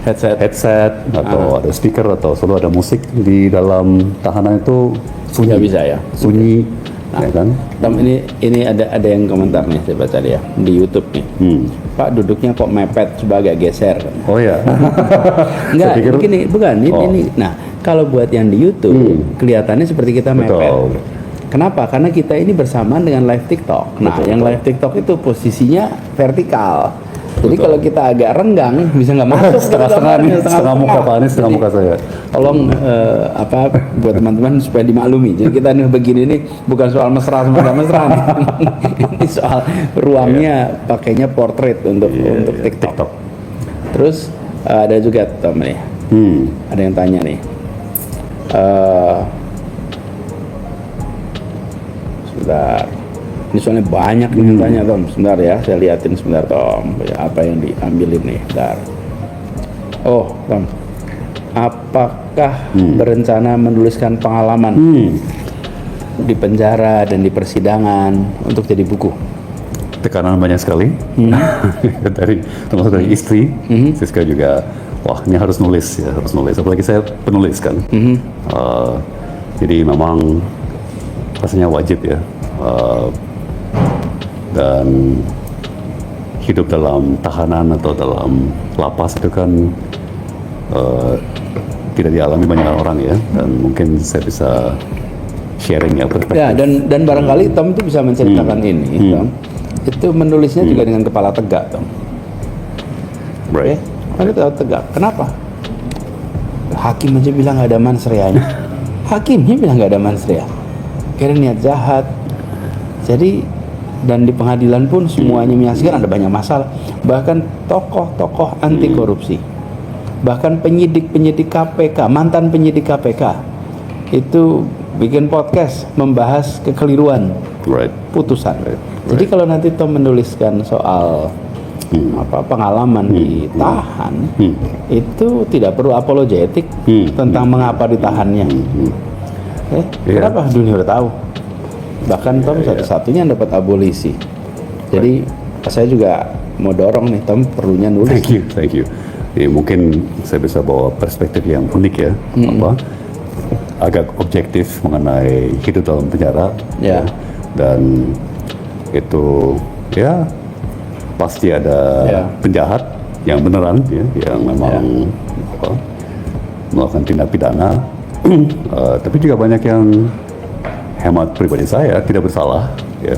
headset atau ada speaker atau selalu ada musik di dalam tahanan itu sunyi, sunyi, ya kan? Tom, ini ada yang komentar nih, saya baca ya di YouTube nih. Pak, duduknya kok mepet, coba agak geser. Oh ya. Enggak, ini. Nah, kalau buat yang di YouTube kelihatannya seperti kita mepet. Kenapa? Karena kita ini bersamaan dengan live TikTok. Nah, yang live TikTok itu posisinya vertikal. Jadi kalau kita agak renggang bisa nggak masuk setengah muka Pak Anies, setengah muka saya. Tolong buat teman-teman supaya dimaklumi. Jadi kita nih begini nih bukan soal mesra sama nggak mesra nih. Ini soal ruangnya pakainya portrait untuk TikTok. Terus ada juga Tom nih. Ada yang tanya nih. Sebentar. Ini soalnya banyak yang tanya Tom. Sebentar ya, saya liatin sebentar Tom. Apa yang diambilin nih, bentar. Oh Tom, apakah berencana menuliskan pengalaman di penjara dan di persidangan untuk jadi buku? Tekanan banyak sekali termasuk dari istri. Siska juga, wah ini harus nulis. Apalagi saya penulis kan. Jadi memang rasanya wajib ya. Dan hidup dalam tahanan atau dalam lapas itu kan tidak dialami banyak orang ya, dan mungkin saya bisa sharing ya perspektif. Ya, dan barangkali Tom itu bisa menceritakan ini, Tom. Itu menulisnya juga dengan kepala tegak, Tom. Right. Kepala tegak. Kenapa? Hakim aja bilang nggak ada mansreanya. Hakimnya bilang nggak ada mansrea. Kira niat jahat. Jadi dan di pengadilan pun semuanya menyaksikan ada banyak masalah. Bahkan tokoh-tokoh anti korupsi, bahkan penyidik KPK, mantan penyidik KPK itu bikin podcast membahas kekeliruan putusan. Jadi kalau nanti Tom menuliskan soal pengalaman ditahan, itu tidak perlu apologetik tentang mengapa ditahannya. Kenapa dunia udah tahu? Bahkan Tom satu-satunya yang dapat abolisi. Jadi saya juga mau dorong nih, Tom perlunya nulis. Thank you. Ya, mungkin saya bisa bawa perspektif yang unik ya, agak objektif mengenai hidup dalam penjara. Dan itu ya pasti ada penjahat yang beneran ya, yang memang melakukan tindak pidana. Tapi juga banyak yang hemat pribadi saya tidak bersalah ya.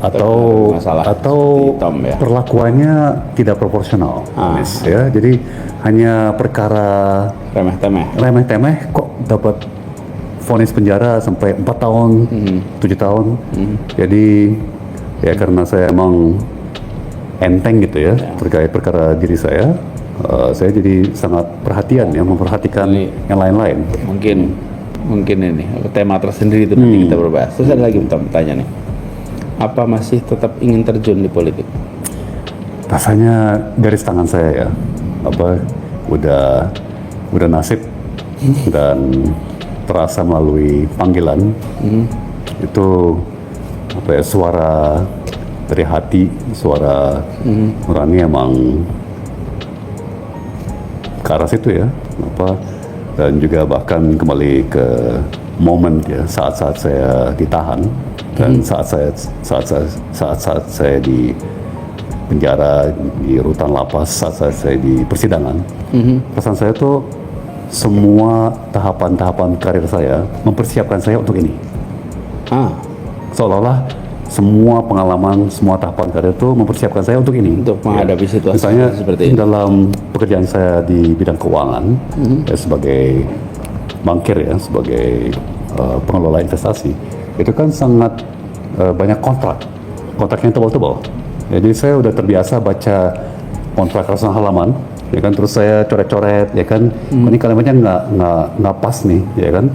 Atau Tom, ya. perlakuannya tidak proporsional, ya. Jadi hanya perkara remeh-temeh kok dapat vonis penjara sampai 4 tahun, 7 tahun. Jadi ya karena saya emang enteng gitu ya terkait perkara diri saya jadi sangat perhatian ya, memperhatikan yang lain-lain. Mungkin ini tema tersendiri itu nanti kita berbahas. Terus ada lagi pertanyaan nih. Apa masih tetap ingin terjun di politik? Rasanya garis tangan saya ya, udah nasib dan terasa melalui panggilan. Itu suara dari hati, suara nurani emang ke arah situ ya, dan juga bahkan kembali ke momen ya saat-saat saya ditahan dan saat saya di penjara, di rutan lapas, saat saya di persidangan. Pesan saya tuh semua tahapan-tahapan karir saya mempersiapkan saya untuk ini. Seolah-olah semua pengalaman, semua tahapan karir itu mempersiapkan saya untuk ini. Untuk menghadapi situasi misalnya seperti ini. Dalam pekerjaan saya di bidang keuangan, ya, sebagai bankir ya, sebagai pengelola investasi, itu kan sangat banyak kontrak yang tebal-tebal. Jadi saya udah terbiasa baca kontrak ratusan halaman, ya kan, terus saya coret-coret, ya kan, ini kalimatnya nggak pas nih, ya kan.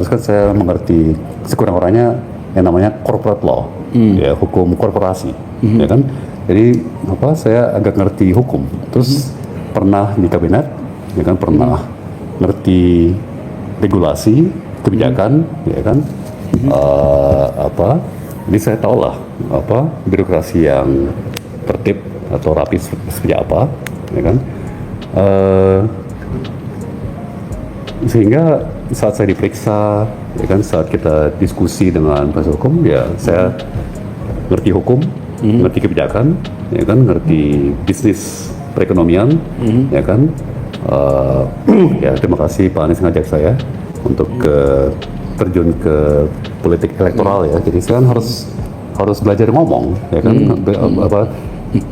Terus kan saya mengerti sekurang-kurangnya yang namanya corporate law, ya, hukum korporasi, ya kan. Jadi saya agak ngerti hukum, terus pernah di kabinet, ya kan, pernah ngerti regulasi kebijakan, ya kan. Jadi saya tahu lah birokrasi yang tertib atau rapi seperti apa, ya kan. Sehingga saat saya diperiksa, ya kan, saat kita diskusi dengan penasihat hukum, ya saya ngerti hukum, ngerti kebijakan, ya kan, ngerti bisnis perekonomian, ya kan. Ya terima kasih Pak Anies ngajak saya untuk terjun ke politik elektoral ya. Jadi saya kan harus belajar ngomong, ya kan,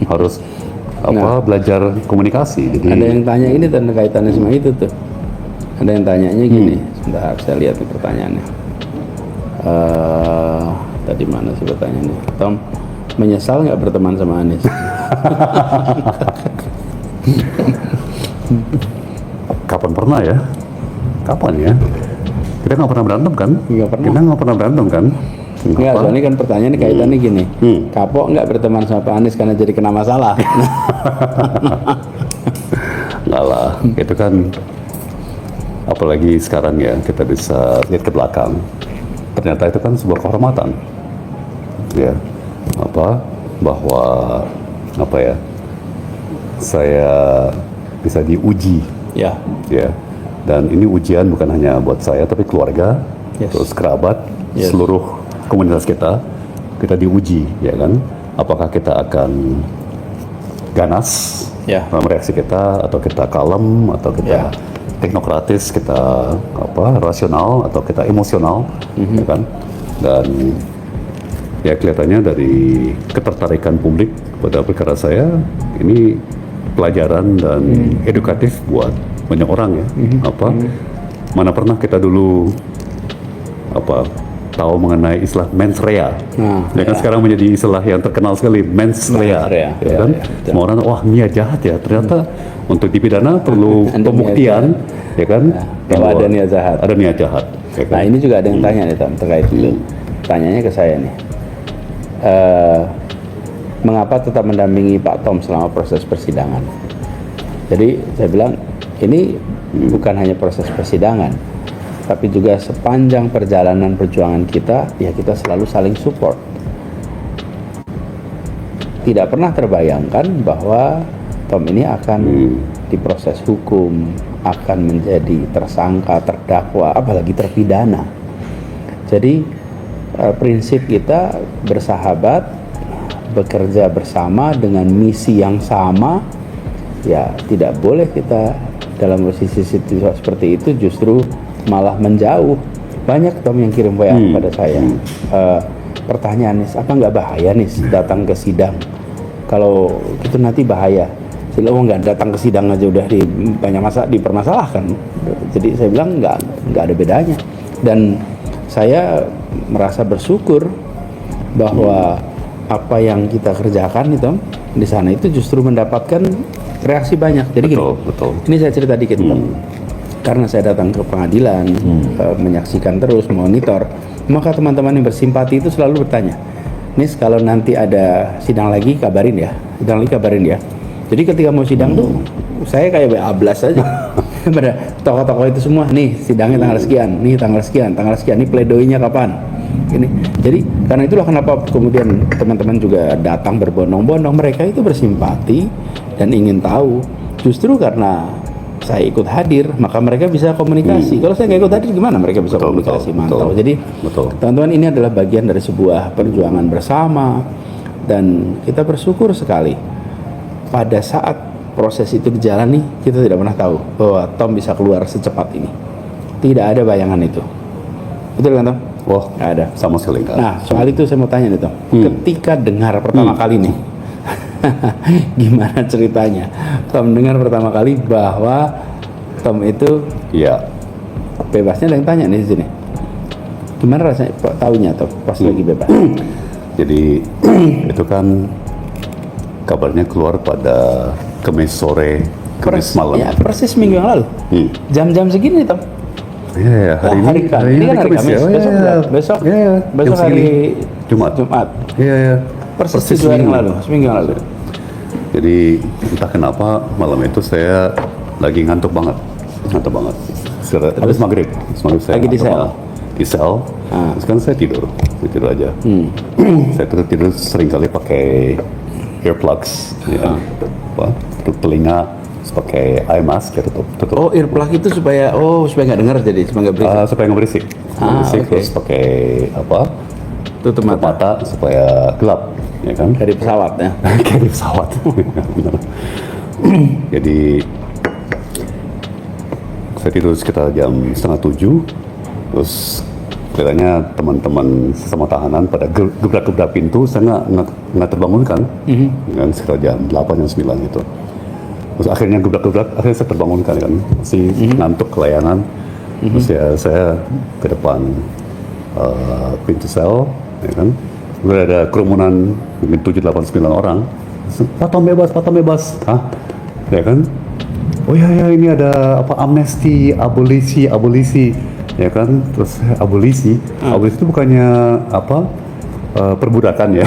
harus belajar komunikasi. Jadi ada yang tanya ini dan kaitannya sama itu tuh. Ada yang tanyanya gini, sebentar saya lihat nih pertanyaannya. Tadi mana sih pertanyaannya? Tom, menyesal nggak berteman sama Anies? Kapan pernah ya? Kapan ya? Kita nggak pernah berantem kan? Kita nggak pernah berantem kan? Enggak, soalnya kan pertanyaannya kaitannya gini. Kapok nggak berteman sama Pak Anies karena jadi kena masalah? Nggak lah, itu kan apalagi sekarang ya kita bisa lihat ke belakang. Ternyata itu kan sebuah kehormatan. Ya, bahwa saya bisa diuji. Ya. Dan ini ujian bukan hanya buat saya, tapi keluarga, terus kerabat, seluruh komunitas kita diuji, ya kan? Apakah kita akan ganas dalam reaksi kita, atau kita kalem, atau kita teknokratis, kita rasional, atau kita emosional, ya kan? Dan ya kelihatannya dari ketertarikan publik pada perkara saya ini pelajaran dan edukatif buat banyak orang ya. Mana pernah kita dulu tahu mengenai istilah mens rea, kan sekarang menjadi istilah yang terkenal sekali, mens rea, ya kan. Semua orang, wah Mia jahat ya, ternyata untuk dipidana perlu pembuktian, ya kan, bahwa ada niat jahat. Ada niat jahat. Ya kan? Nah ini juga ada yang tanya nih terkait itu. Tanyanya ke saya nih. mengapa tetap mendampingi Pak Tom selama proses persidangan. Jadi saya bilang ini bukan hanya proses persidangan, tapi juga sepanjang perjalanan perjuangan kita, ya kita selalu saling support. Tidak pernah terbayangkan bahwa Tom ini akan diproses hukum, akan menjadi tersangka, terdakwa, apalagi terpidana. Jadi prinsip kita bersahabat, bekerja bersama dengan misi yang sama, ya tidak boleh kita dalam posisi seperti itu justru malah menjauh. Banyak Tom yang kirim WA kepada saya, pertanyaan nih, apa nggak bahaya nih datang ke sidang? Kalau itu nanti bahaya. Saya bilang, nggak datang ke sidang aja udah dipermasalahkan. Jadi saya bilang nggak ada bedanya. Dan saya merasa bersyukur bahwa apa yang kita kerjakan itu di sana itu justru mendapatkan reaksi banyak. Jadi betul. Ini saya cerita dikit, karena saya datang ke pengadilan, menyaksikan terus, monitor, maka teman-teman yang bersimpati itu selalu bertanya, Nis, kalau nanti ada sidang lagi kabarin ya, Jadi ketika mau sidang tuh saya kayak ablas aja pada tokoh-tokoh itu semua, nih sidangnya tanggal sekian, nih tanggal sekian, nih pledoinya kapan. Ini. Jadi karena itulah kenapa kemudian teman-teman juga datang berbondong-bondong, mereka itu bersimpati dan ingin tahu. Justru karena saya ikut hadir, maka mereka bisa komunikasi. Kalau saya nggak ikut hadir, gimana mereka bisa komunikasi, mantau. Jadi teman-teman, ini adalah bagian dari sebuah perjuangan bersama, dan kita bersyukur sekali pada saat proses itu dijalani, kita tidak pernah tahu bahwa Tom bisa keluar secepat ini. Tidak ada bayangan itu. Betul kan Tom? Wah, nggak ada sama sekali nggak. Nah, soal itu saya mau tanya nih Tom, ketika dengar pertama kali nih, gimana ceritanya Tom dengar pertama kali bahwa Tom itu bebasnya? Ada yang tanya nih di sini, gimana rasanya taunya Tom pas lagi bebas? Jadi itu kan kabarnya keluar pada Kamis sore, Kamis malam. Ya, persis minggu yang lalu. Jam-jam segini Tom. Iya, hari ini kan hari Kamis. Besok hari Jumat. Iya. Persis seminggu yang lalu. Jadi entah kenapa malam itu saya lagi ngantuk banget. Habis maghrib saya lagi di sel. Terus kan saya tidur aja. Saya tidur seringkali pakai earplugs, tutup telinga, pakai eye mask, tutup. Oh, earplug itu supaya nggak dengar, jadi supaya nggak berisik. Terus pakai tutup mata supaya gelap, ya kan? Dari pesawat ya. Dari pesawat. Jadi saya tidur sekitar jam 6:30, terus kelihatannya teman-teman sesama tahanan pada gebrak-gebrak pintu, saya nggak terbangunkan, kan sekitar jam 8 jam 9 gitu. Terus akhirnya gebrak-gebrak, akhirnya saya terbangunkan kan, masih ngantuk kelayangan. Terus ya saya ke depan pintu sel, ya kan, udah ada kerumunan mungkin 7, 8, 9 orang. Pak Tom bebas, ya kan? Oh ya ini ada amnesti, abolisi, ya kan? Terus abolisi itu bukannya perbudakan ya.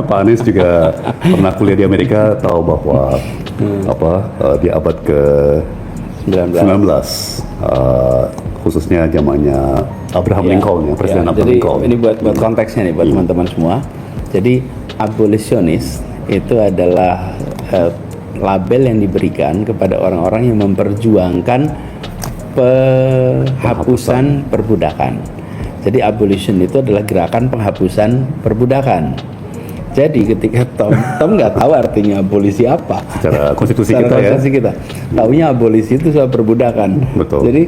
Pak Anies juga pernah kuliah di Amerika, tahu bahwa di abad ke-19 khususnya zamannya Abraham Lincoln ya, Presiden Abraham Lincoln. Ini buat konteksnya nih buat teman-teman semua. Jadi abolisionis itu adalah label yang diberikan kepada orang-orang yang memperjuangkan penghapusan perbudakan. Jadi abolition itu adalah gerakan penghapusan perbudakan. Jadi ketika Tom nggak tahu artinya abolisi apa. Secara konstitusi kita. Taunya abolisi itu soal perbudakan. Betul. Jadi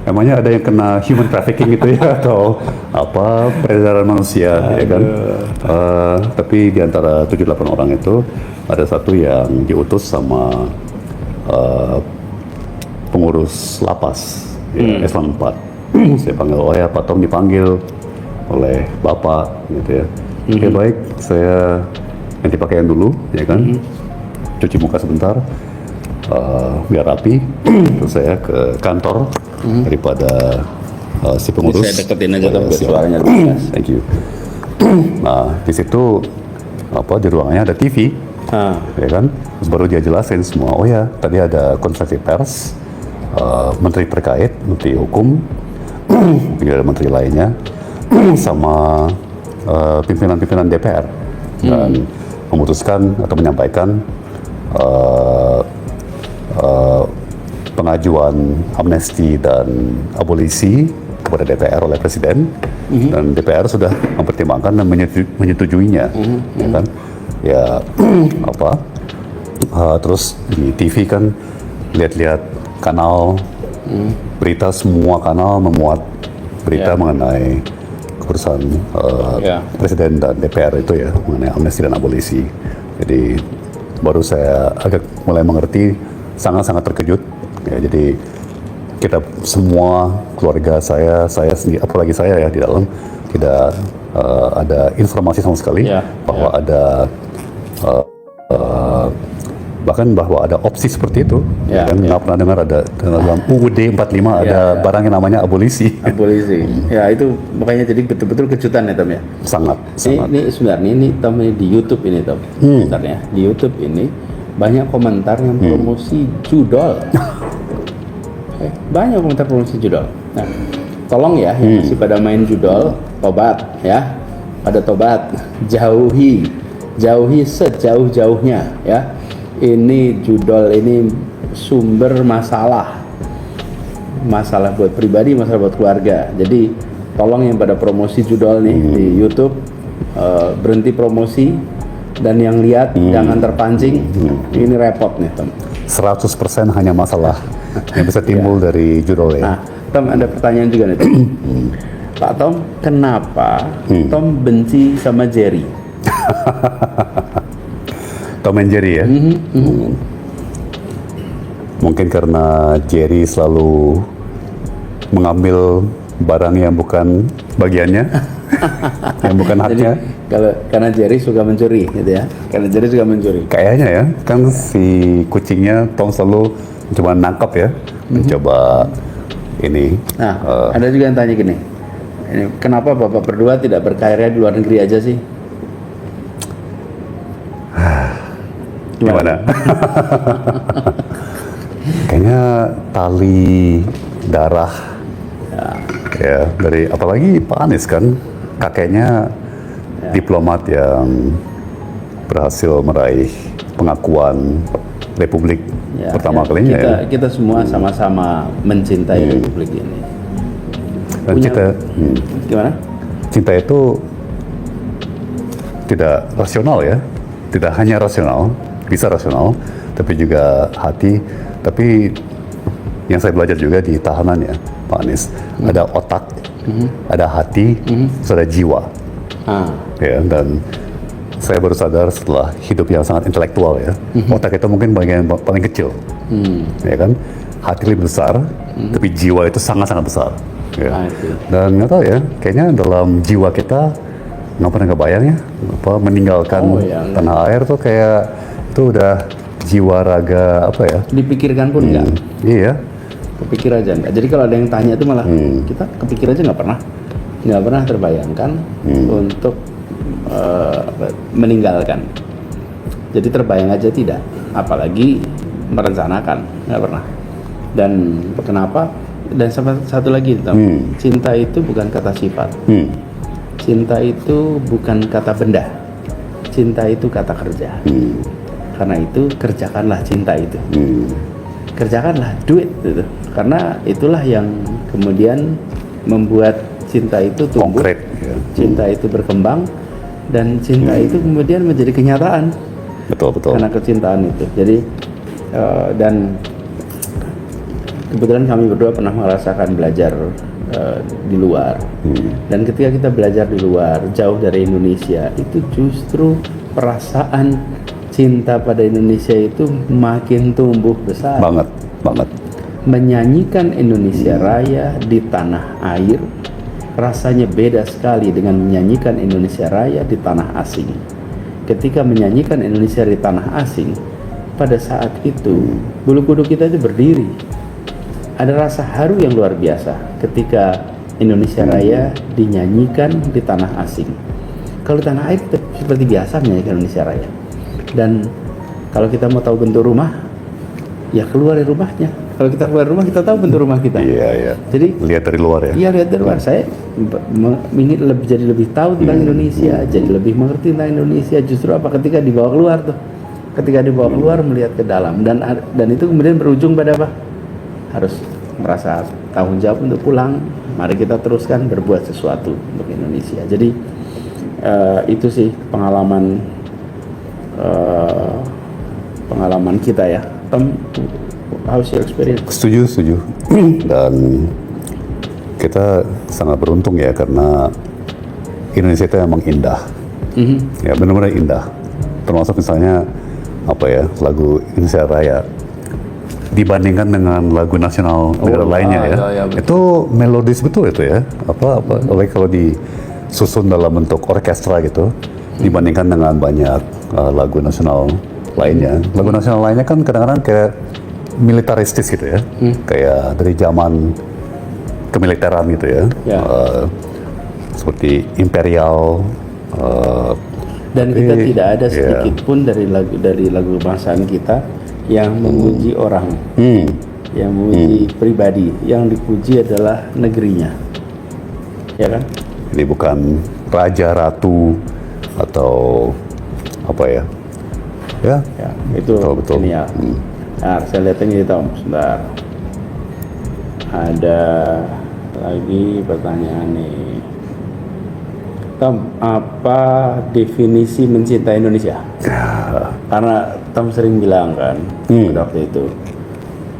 emangnya ada yang kena human trafficking gitu ya, atau peredaran manusia, ya kan? Tapi di antara 7-8 orang itu ada satu yang diutus sama pengurus lapas, Eselon 4. Saya panggil, Pak Tom dipanggil oleh Bapak, gitu ya. Oke, baik, saya ganti pakaian dulu, ya kan? Cuci muka sebentar, biar rapi. Terus saya ke kantor daripada si pengurus. Saya deketin aja biar suaranya lebih jelas. Thank you. Nah, di situ di ruangannya ada TV, ya kan? Terus baru dia jelasin semua. Oh ya, tadi ada konferensi pers, menteri terkait, menteri hukum, mungkin ada menteri lainnya, sama pimpinan-pimpinan DPR, dan memutuskan atau menyampaikan pengajuan amnesti dan abolisi kepada DPR oleh Presiden, dan DPR sudah mempertimbangkan dan menyetujuinya, ya kan? Ya terus di TV kan lihat-lihat kanal berita, semua kanal memuat berita mengenai keputusan Presiden dan DPR itu ya, mengenai amnesti dan abolisi. Jadi baru saya agak mulai mengerti, sangat-sangat terkejut. Ya, jadi kita semua, keluarga saya sendiri, apalagi saya ya, di dalam tidak ada informasi sama sekali bahwa ada bahkan bahwa ada opsi seperti itu. Nggak pernah dengar ada dalam UUD 45 ada barang yang namanya abolisi. Abolisi. Ya, itu makanya jadi betul-betul kejutan ya Tom ya. Sangat. Ini sebenarnya ini Tom, ini di YouTube ini Tom. Sebenarnya di YouTube ini banyak komentar yang promosi judol. Banyak komentar promosi judol. Nah, tolong ya yang masih pada main judol, tobat ya. Pada tobat, jauhi sejauh-jauhnya ya. Ini judol ini sumber masalah buat pribadi, masalah buat keluarga. Jadi tolong yang pada promosi judol nih di YouTube, berhenti promosi, dan yang lihat jangan terpancing. Ini repot nih Tom. 100% hanya masalah yang bisa timbul dari judul ya. Nah, Tom, ada pertanyaan juga nih Tom. Pak Tom, kenapa Tom benci sama Jerry? Tom and Jerry ya. Mungkin karena Jerry selalu mengambil barang yang bukan bagiannya, yang bukan haknya. Jadi, karena Jerry suka mencuri gitu ya. Karena Jerry suka mencuri. Kayaknya ya, kan si kucingnya Tom selalu coba nangkap ya, mencoba ini. Nah, ada juga yang tanya gini. Kenapa Bapak berdua tidak berkarya di luar negeri aja sih? Gimana? Kayaknya tali darah ya dari, apalagi Pak Anies kan kakeknya diplomat yang berhasil meraih pengakuan Republik pertama kalinya. Kita semua sama-sama mencintai Republik ini. Dan gimana? Cinta itu tidak rasional ya, tidak hanya rasional, bisa rasional, tapi juga hati. Tapi yang saya belajar juga di tahanan ya, Pak Anies, ada otak, ada hati, terus ada jiwa. Ya, dan saya baru sadar setelah hidup yang sangat intelektual ya, otak itu mungkin bagian paling kecil, ya kan, hati lebih besar, tapi jiwa itu sangat-sangat besar. Ya. Dan nggak tahu ya, kayaknya dalam jiwa kita nggak pernah kebayang ya, meninggalkan tanah air tuh kayak itu udah jiwa raga apa ya? Dipikirkan pun enggak. Iya. Kepikir aja enggak. Jadi kalau ada yang tanya itu malah kita kepikir aja nggak pernah terbayangkan untuk meninggalkan. Jadi terbayang aja tidak, apalagi merencanakan, nggak pernah. Dan kenapa? Dan satu lagi, cinta itu bukan kata sifat. Cinta itu bukan kata benda. Cinta itu kata kerja. Karena itu kerjakanlah cinta itu. Kerjakanlah, duit gitu. Karena itulah yang kemudian membuat cinta itu tumbuh. Konkret. Cinta itu berkembang, dan cinta itu kemudian menjadi kenyataan. Betul. Karena kecintaan itu. Jadi dan kebetulan kami berdua pernah merasakan belajar di luar. Dan ketika kita belajar di luar, jauh dari Indonesia, itu justru perasaan cinta pada Indonesia itu makin tumbuh besar. Banget. Menyanyikan Indonesia Raya di tanah air rasanya beda sekali dengan menyanyikan Indonesia Raya di tanah asing. Ketika menyanyikan Indonesia di tanah asing, pada saat itu bulu kuduk kita itu berdiri. Ada rasa haru yang luar biasa ketika Indonesia Raya dinyanyikan di tanah asing. kalau di tanah air seperti biasanya ke Indonesia Raya. Dan kalau kita mau tahu bentuk rumah, ya keluar dari rumahnya. Kalau kita keluar rumah, kita tahu bentuk rumah kita. Iya, iya. Jadi lihat dari luar ya. Iya, lihat dari luar. Saya ingin jadi lebih tahu tentang Indonesia, jadi lebih mengerti tentang Indonesia. Justru apa? Ketika dibawa keluar tuh, ketika dibawa keluar melihat ke dalam, dan itu kemudian berujung pada apa? Harus merasa tanggung jawab untuk pulang. Mari kita teruskan berbuat sesuatu untuk Indonesia. Jadi itu sih pengalaman kita ya. Tom, how's your experience? Setuju. Dan kita sangat beruntung ya karena Indonesia itu emang indah. Ya benar-benar indah. Termasuk misalnya apa ya, lagu Indonesia Raya dibandingkan dengan lagu nasional negara lainnya ya. Itu melodis betul itu ya. Apalagi kalau disusun dalam bentuk orkestra gitu dibandingkan dengan banyak lagu nasional lainnya. Lagu nasional lainnya kan kadang-kadang kayak militaristis gitu ya. Kayak dari zaman kemiliteran gitu ya. Seperti imperial dan kita tidak ada sedikit pun dari lagu kebangsaan kita yang memuji orang, yang memuji pribadi. Yang dipuji adalah negerinya, ya kan? Jadi bukan raja, ratu, atau apa ya? Ya itu betul. Genial. Nah, saya lihat ini Tom, sebentar. Ada lagi pertanyaan nih. Tom, apa definisi mencintai Indonesia? Karena Tom sering bilang kan pada waktu itu,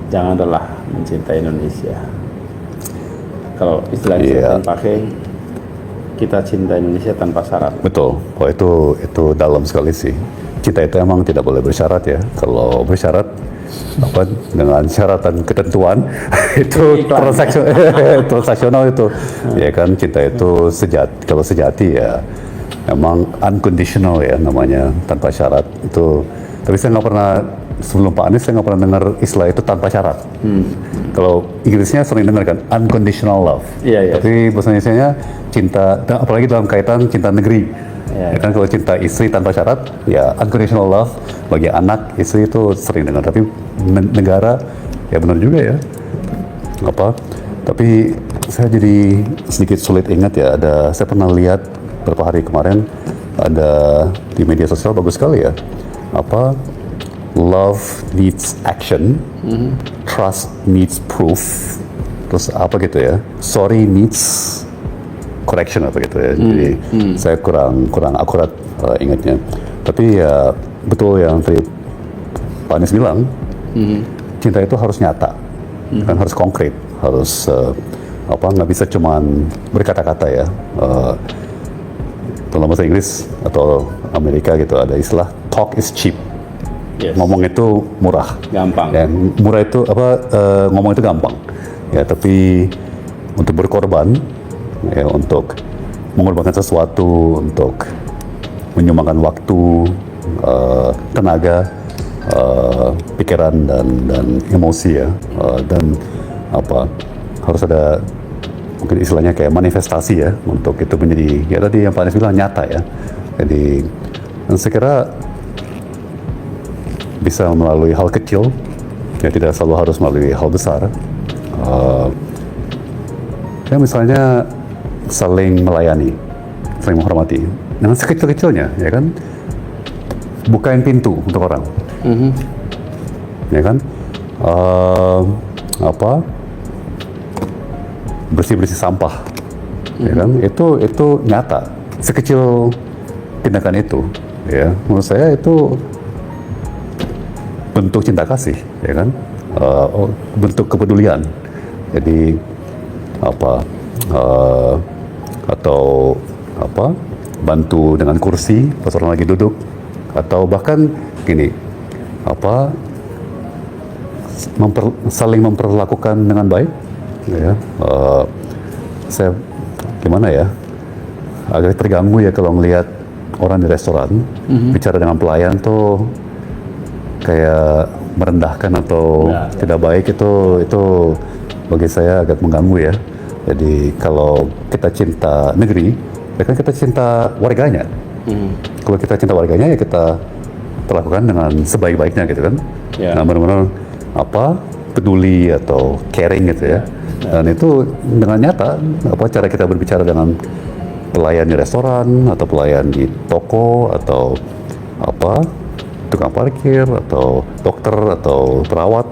janganlah mencintai Indonesia. Kalau istilahnya saya pakai, kita cinta Indonesia tanpa syarat. Betul. Oh itu dalam sekali sih. Cinta itu emang tidak boleh bersyarat ya. Kalau bersyarat dengan syaratan ketentuan itu transaksional itu. Ya kan, cinta itu kalau sejati ya emang unconditional ya namanya, tanpa syarat itu. Tapi saya nggak pernah, sebelum Pak Anies saya nggak pernah dengar istilah itu tanpa syarat. Kalau Inggrisnya sering dengar kan unconditional love. Tapi bahasa Indonesianya cinta, apalagi dalam kaitan cinta negeri. Ya kan, kalau cinta istri tanpa syarat ya unconditional love. Bagi anak, istri itu sering dengar, tapi negara ya benar juga ya. Tapi saya jadi sedikit sulit ingat ya. Saya pernah lihat beberapa hari kemarin ada di media sosial, bagus sekali ya. Love needs action, trust needs proof, terus apa gitu ya, sorry needs correction apa gitu ya. Jadi saya kurang akurat ingatnya. Tapi ya betul yang tadi Pak Anies bilang, cinta itu harus nyata, kan harus konkret, harus nggak bisa cuman berkata-kata ya. Dalam bahasa Inggris atau Amerika gitu ada istilah talk is cheap. Ngomong itu murah, gampang. Ya, murah itu ngomong itu gampang. Ya, tapi untuk berkorban, ya, untuk mengorbankan sesuatu, untuk menyumbangkan waktu, tenaga, pikiran dan emosi ya, dan harus ada mungkin istilahnya kayak manifestasi ya untuk itu menjadi ya tadi yang Pak Anies bilang nyata ya. Jadi dan saya kira bisa melalui hal kecil, ya tidak selalu harus melalui hal besar. Ya misalnya saling melayani, saling menghormati dengan sekecil-kecilnya, ya kan, bukain pintu untuk orang, ya kan, bersih-bersih sampah, ya kan, itu nyata, sekecil tindakan itu, ya, menurut saya itu bentuk cinta kasih, ya kan, bentuk kepedulian. Jadi atau bantu dengan kursi pas orang lagi duduk, atau bahkan gini, saling memperlakukan dengan baik, ya. Saya gimana ya, agak terganggu ya kalau melihat orang di restoran bicara dengan pelayan tuh kayak merendahkan atau tidak baik. Itu bagi saya agak mengganggu ya. Jadi kalau kita cinta negeri, ya kan kita cinta warganya. Kalau kita cinta warganya ya kita perlakukan dengan sebaik-baiknya gitu kan. Ya. Nah benar-benar peduli atau caring gitu ya. Dan itu dengan nyata cara kita berbicara dengan pelayan di restoran atau pelayan di toko atau tukang parkir atau dokter atau perawat,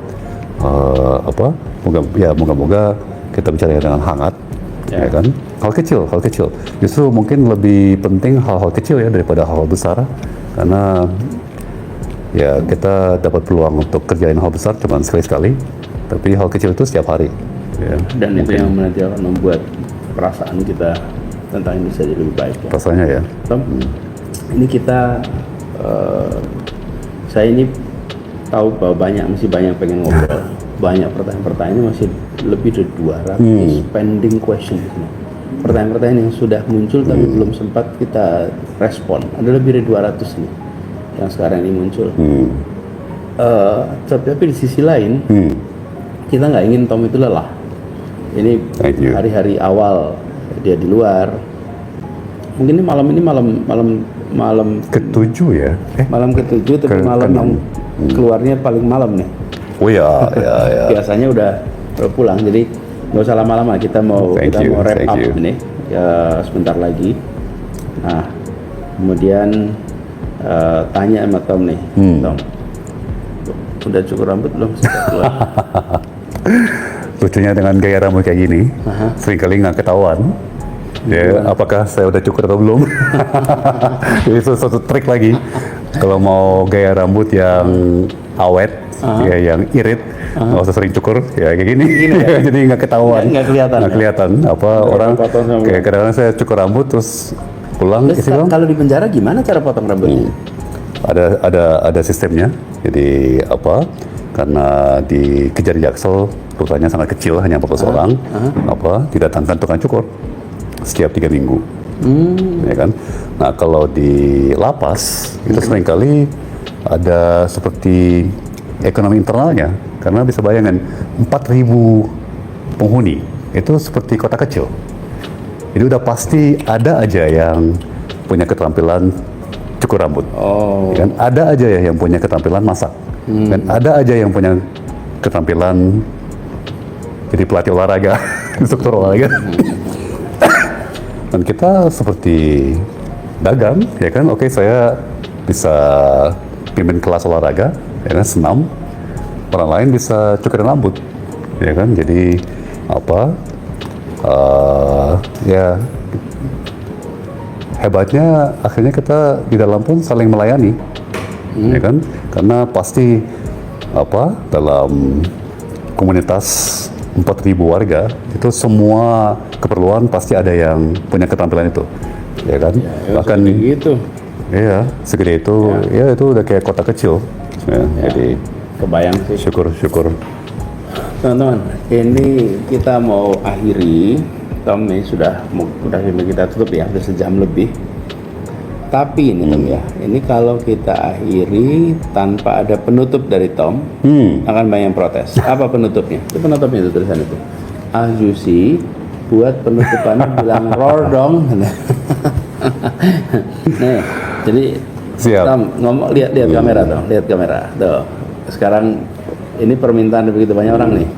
moga-moga kita bicara dengan hangat. Ya kan, hal kecil. Justru mungkin lebih penting hal-hal kecil ya daripada hal-hal besar, karena ya kita dapat peluang untuk kerjain hal besar cuma sekali, tapi hal kecil itu setiap hari. Ya, dan mungkin itu yang nanti akan membuat perasaan kita tentang Indonesia jadi lebih baik. Ya. Rasanya ya. Tom, ini kita, saya ini tahu bahwa masih banyak pengen ngobrol. Banyak pertanyaan-pertanyaan, masih lebih dari 200 pending question. Pertanyaan-pertanyaan yang sudah muncul tapi belum sempat kita respon. Ada lebih dari 200 nih yang sekarang ini muncul. Tapi di sisi lain, kita nggak ingin Tom itu lelah. Ini hari-hari awal dia di luar. Mungkin ini malam ke-7 ya. Malam ke-7 tapi malam yang keluarnya paling malam nih. Oh ya. Biasanya udah pulang, jadi nggak usah lama-lama, kita mau wrap up ini ya sebentar lagi. Nah, kemudian tanya sama Tom nih, Tom, udah cukur rambut belum? Lucunya dengan gaya rambut kayak gini, seringkali nggak ketahuan. Ya, apakah saya udah cukur atau belum? Itu suatu trik lagi. Kalau mau gaya rambut yang awet, ya yang irit, nggak usah sering cukur, ya kayak gini. Ya? Jadi nggak ketahuan. Nggak kelihatan. Orang kayak kadang-kadang saya cukur rambut terus pulang. Kalau di penjara gimana cara potong rambutnya? Ada sistemnya. Jadi karena dikejar Jaksel, rutanya sangat kecil, hanya 14 orang. Didatangkan tukang cukur setiap 3 minggu. Ya kan? Nah kalau di lapas itu seringkali ada seperti ekonomi internalnya, karena bisa bayangkan 4.000 penghuni itu seperti kota kecil. Jadi udah pasti ada aja yang punya keterampilan cukur rambut, kan? Ada aja ya yang punya keterampilan masak, dan ada aja yang punya keterampilan jadi pelatih olahraga, instruktur olahraga. Dan kita seperti dagang, ya kan? Oke, saya bisa pimpin kelas olahraga, ya kan, senam. Orang lain bisa cukurin rambut, ya kan? Jadi ya hebatnya akhirnya kita di dalam pun saling melayani, ya kan? Karena pasti dalam komunitas 4.000 warga itu semua keperluan pasti ada yang punya keterampilan itu, ya kan? Bahkan gitu. Iya, segede itu, ya itu udah kayak kota kecil. Ya. Jadi kebayang sih. Syukur. Teman-teman, ini kita mau akhiri. Tom nih sudah kita tutup ya, udah sejam lebih. Tapi ini Tom ya, ini kalau kita akhiri tanpa ada penutup dari Tom, akan banyak yang protes. Apa penutupnya? Itu penutupnya itu tulisan itu. Azusi buat penutupannya bilang roar dong. Nih, jadi siap. Tom ngomong, lihat kamera dong, lihat kamera. Tuh. Sekarang ini permintaan dari begitu banyak orang nih.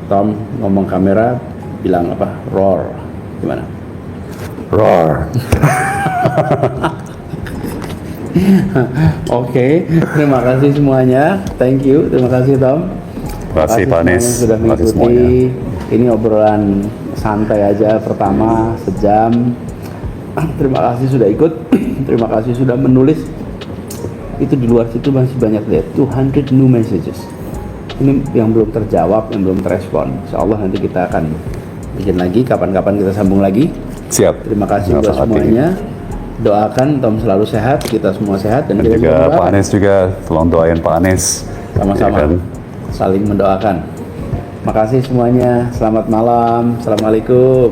Tom ngomong kamera bilang apa? Roar. Gimana? Roar. Oke, terima kasih semuanya. Thank you, terima kasih Tom. Terima kasih Pak Anies. Sudah mengikuti. Ini obrolan santai aja pertama sejam. Terima kasih sudah ikut. Terima kasih sudah menulis. Itu di luar situ masih banyak lihat 200 new messages. Ini yang belum terjawab, yang belum terespon. Insyaallah nanti kita akan bikin lagi, kapan-kapan kita sambung lagi. Siap. Terima kasih buat semuanya. Doakan Tom selalu sehat, kita semua sehat, dan kita juga Pak Anies juga tolong doain Pak Anies. Sama-sama, ya kan? Saling mendoakan. Makasih semuanya. Selamat malam. Assalamualaikum.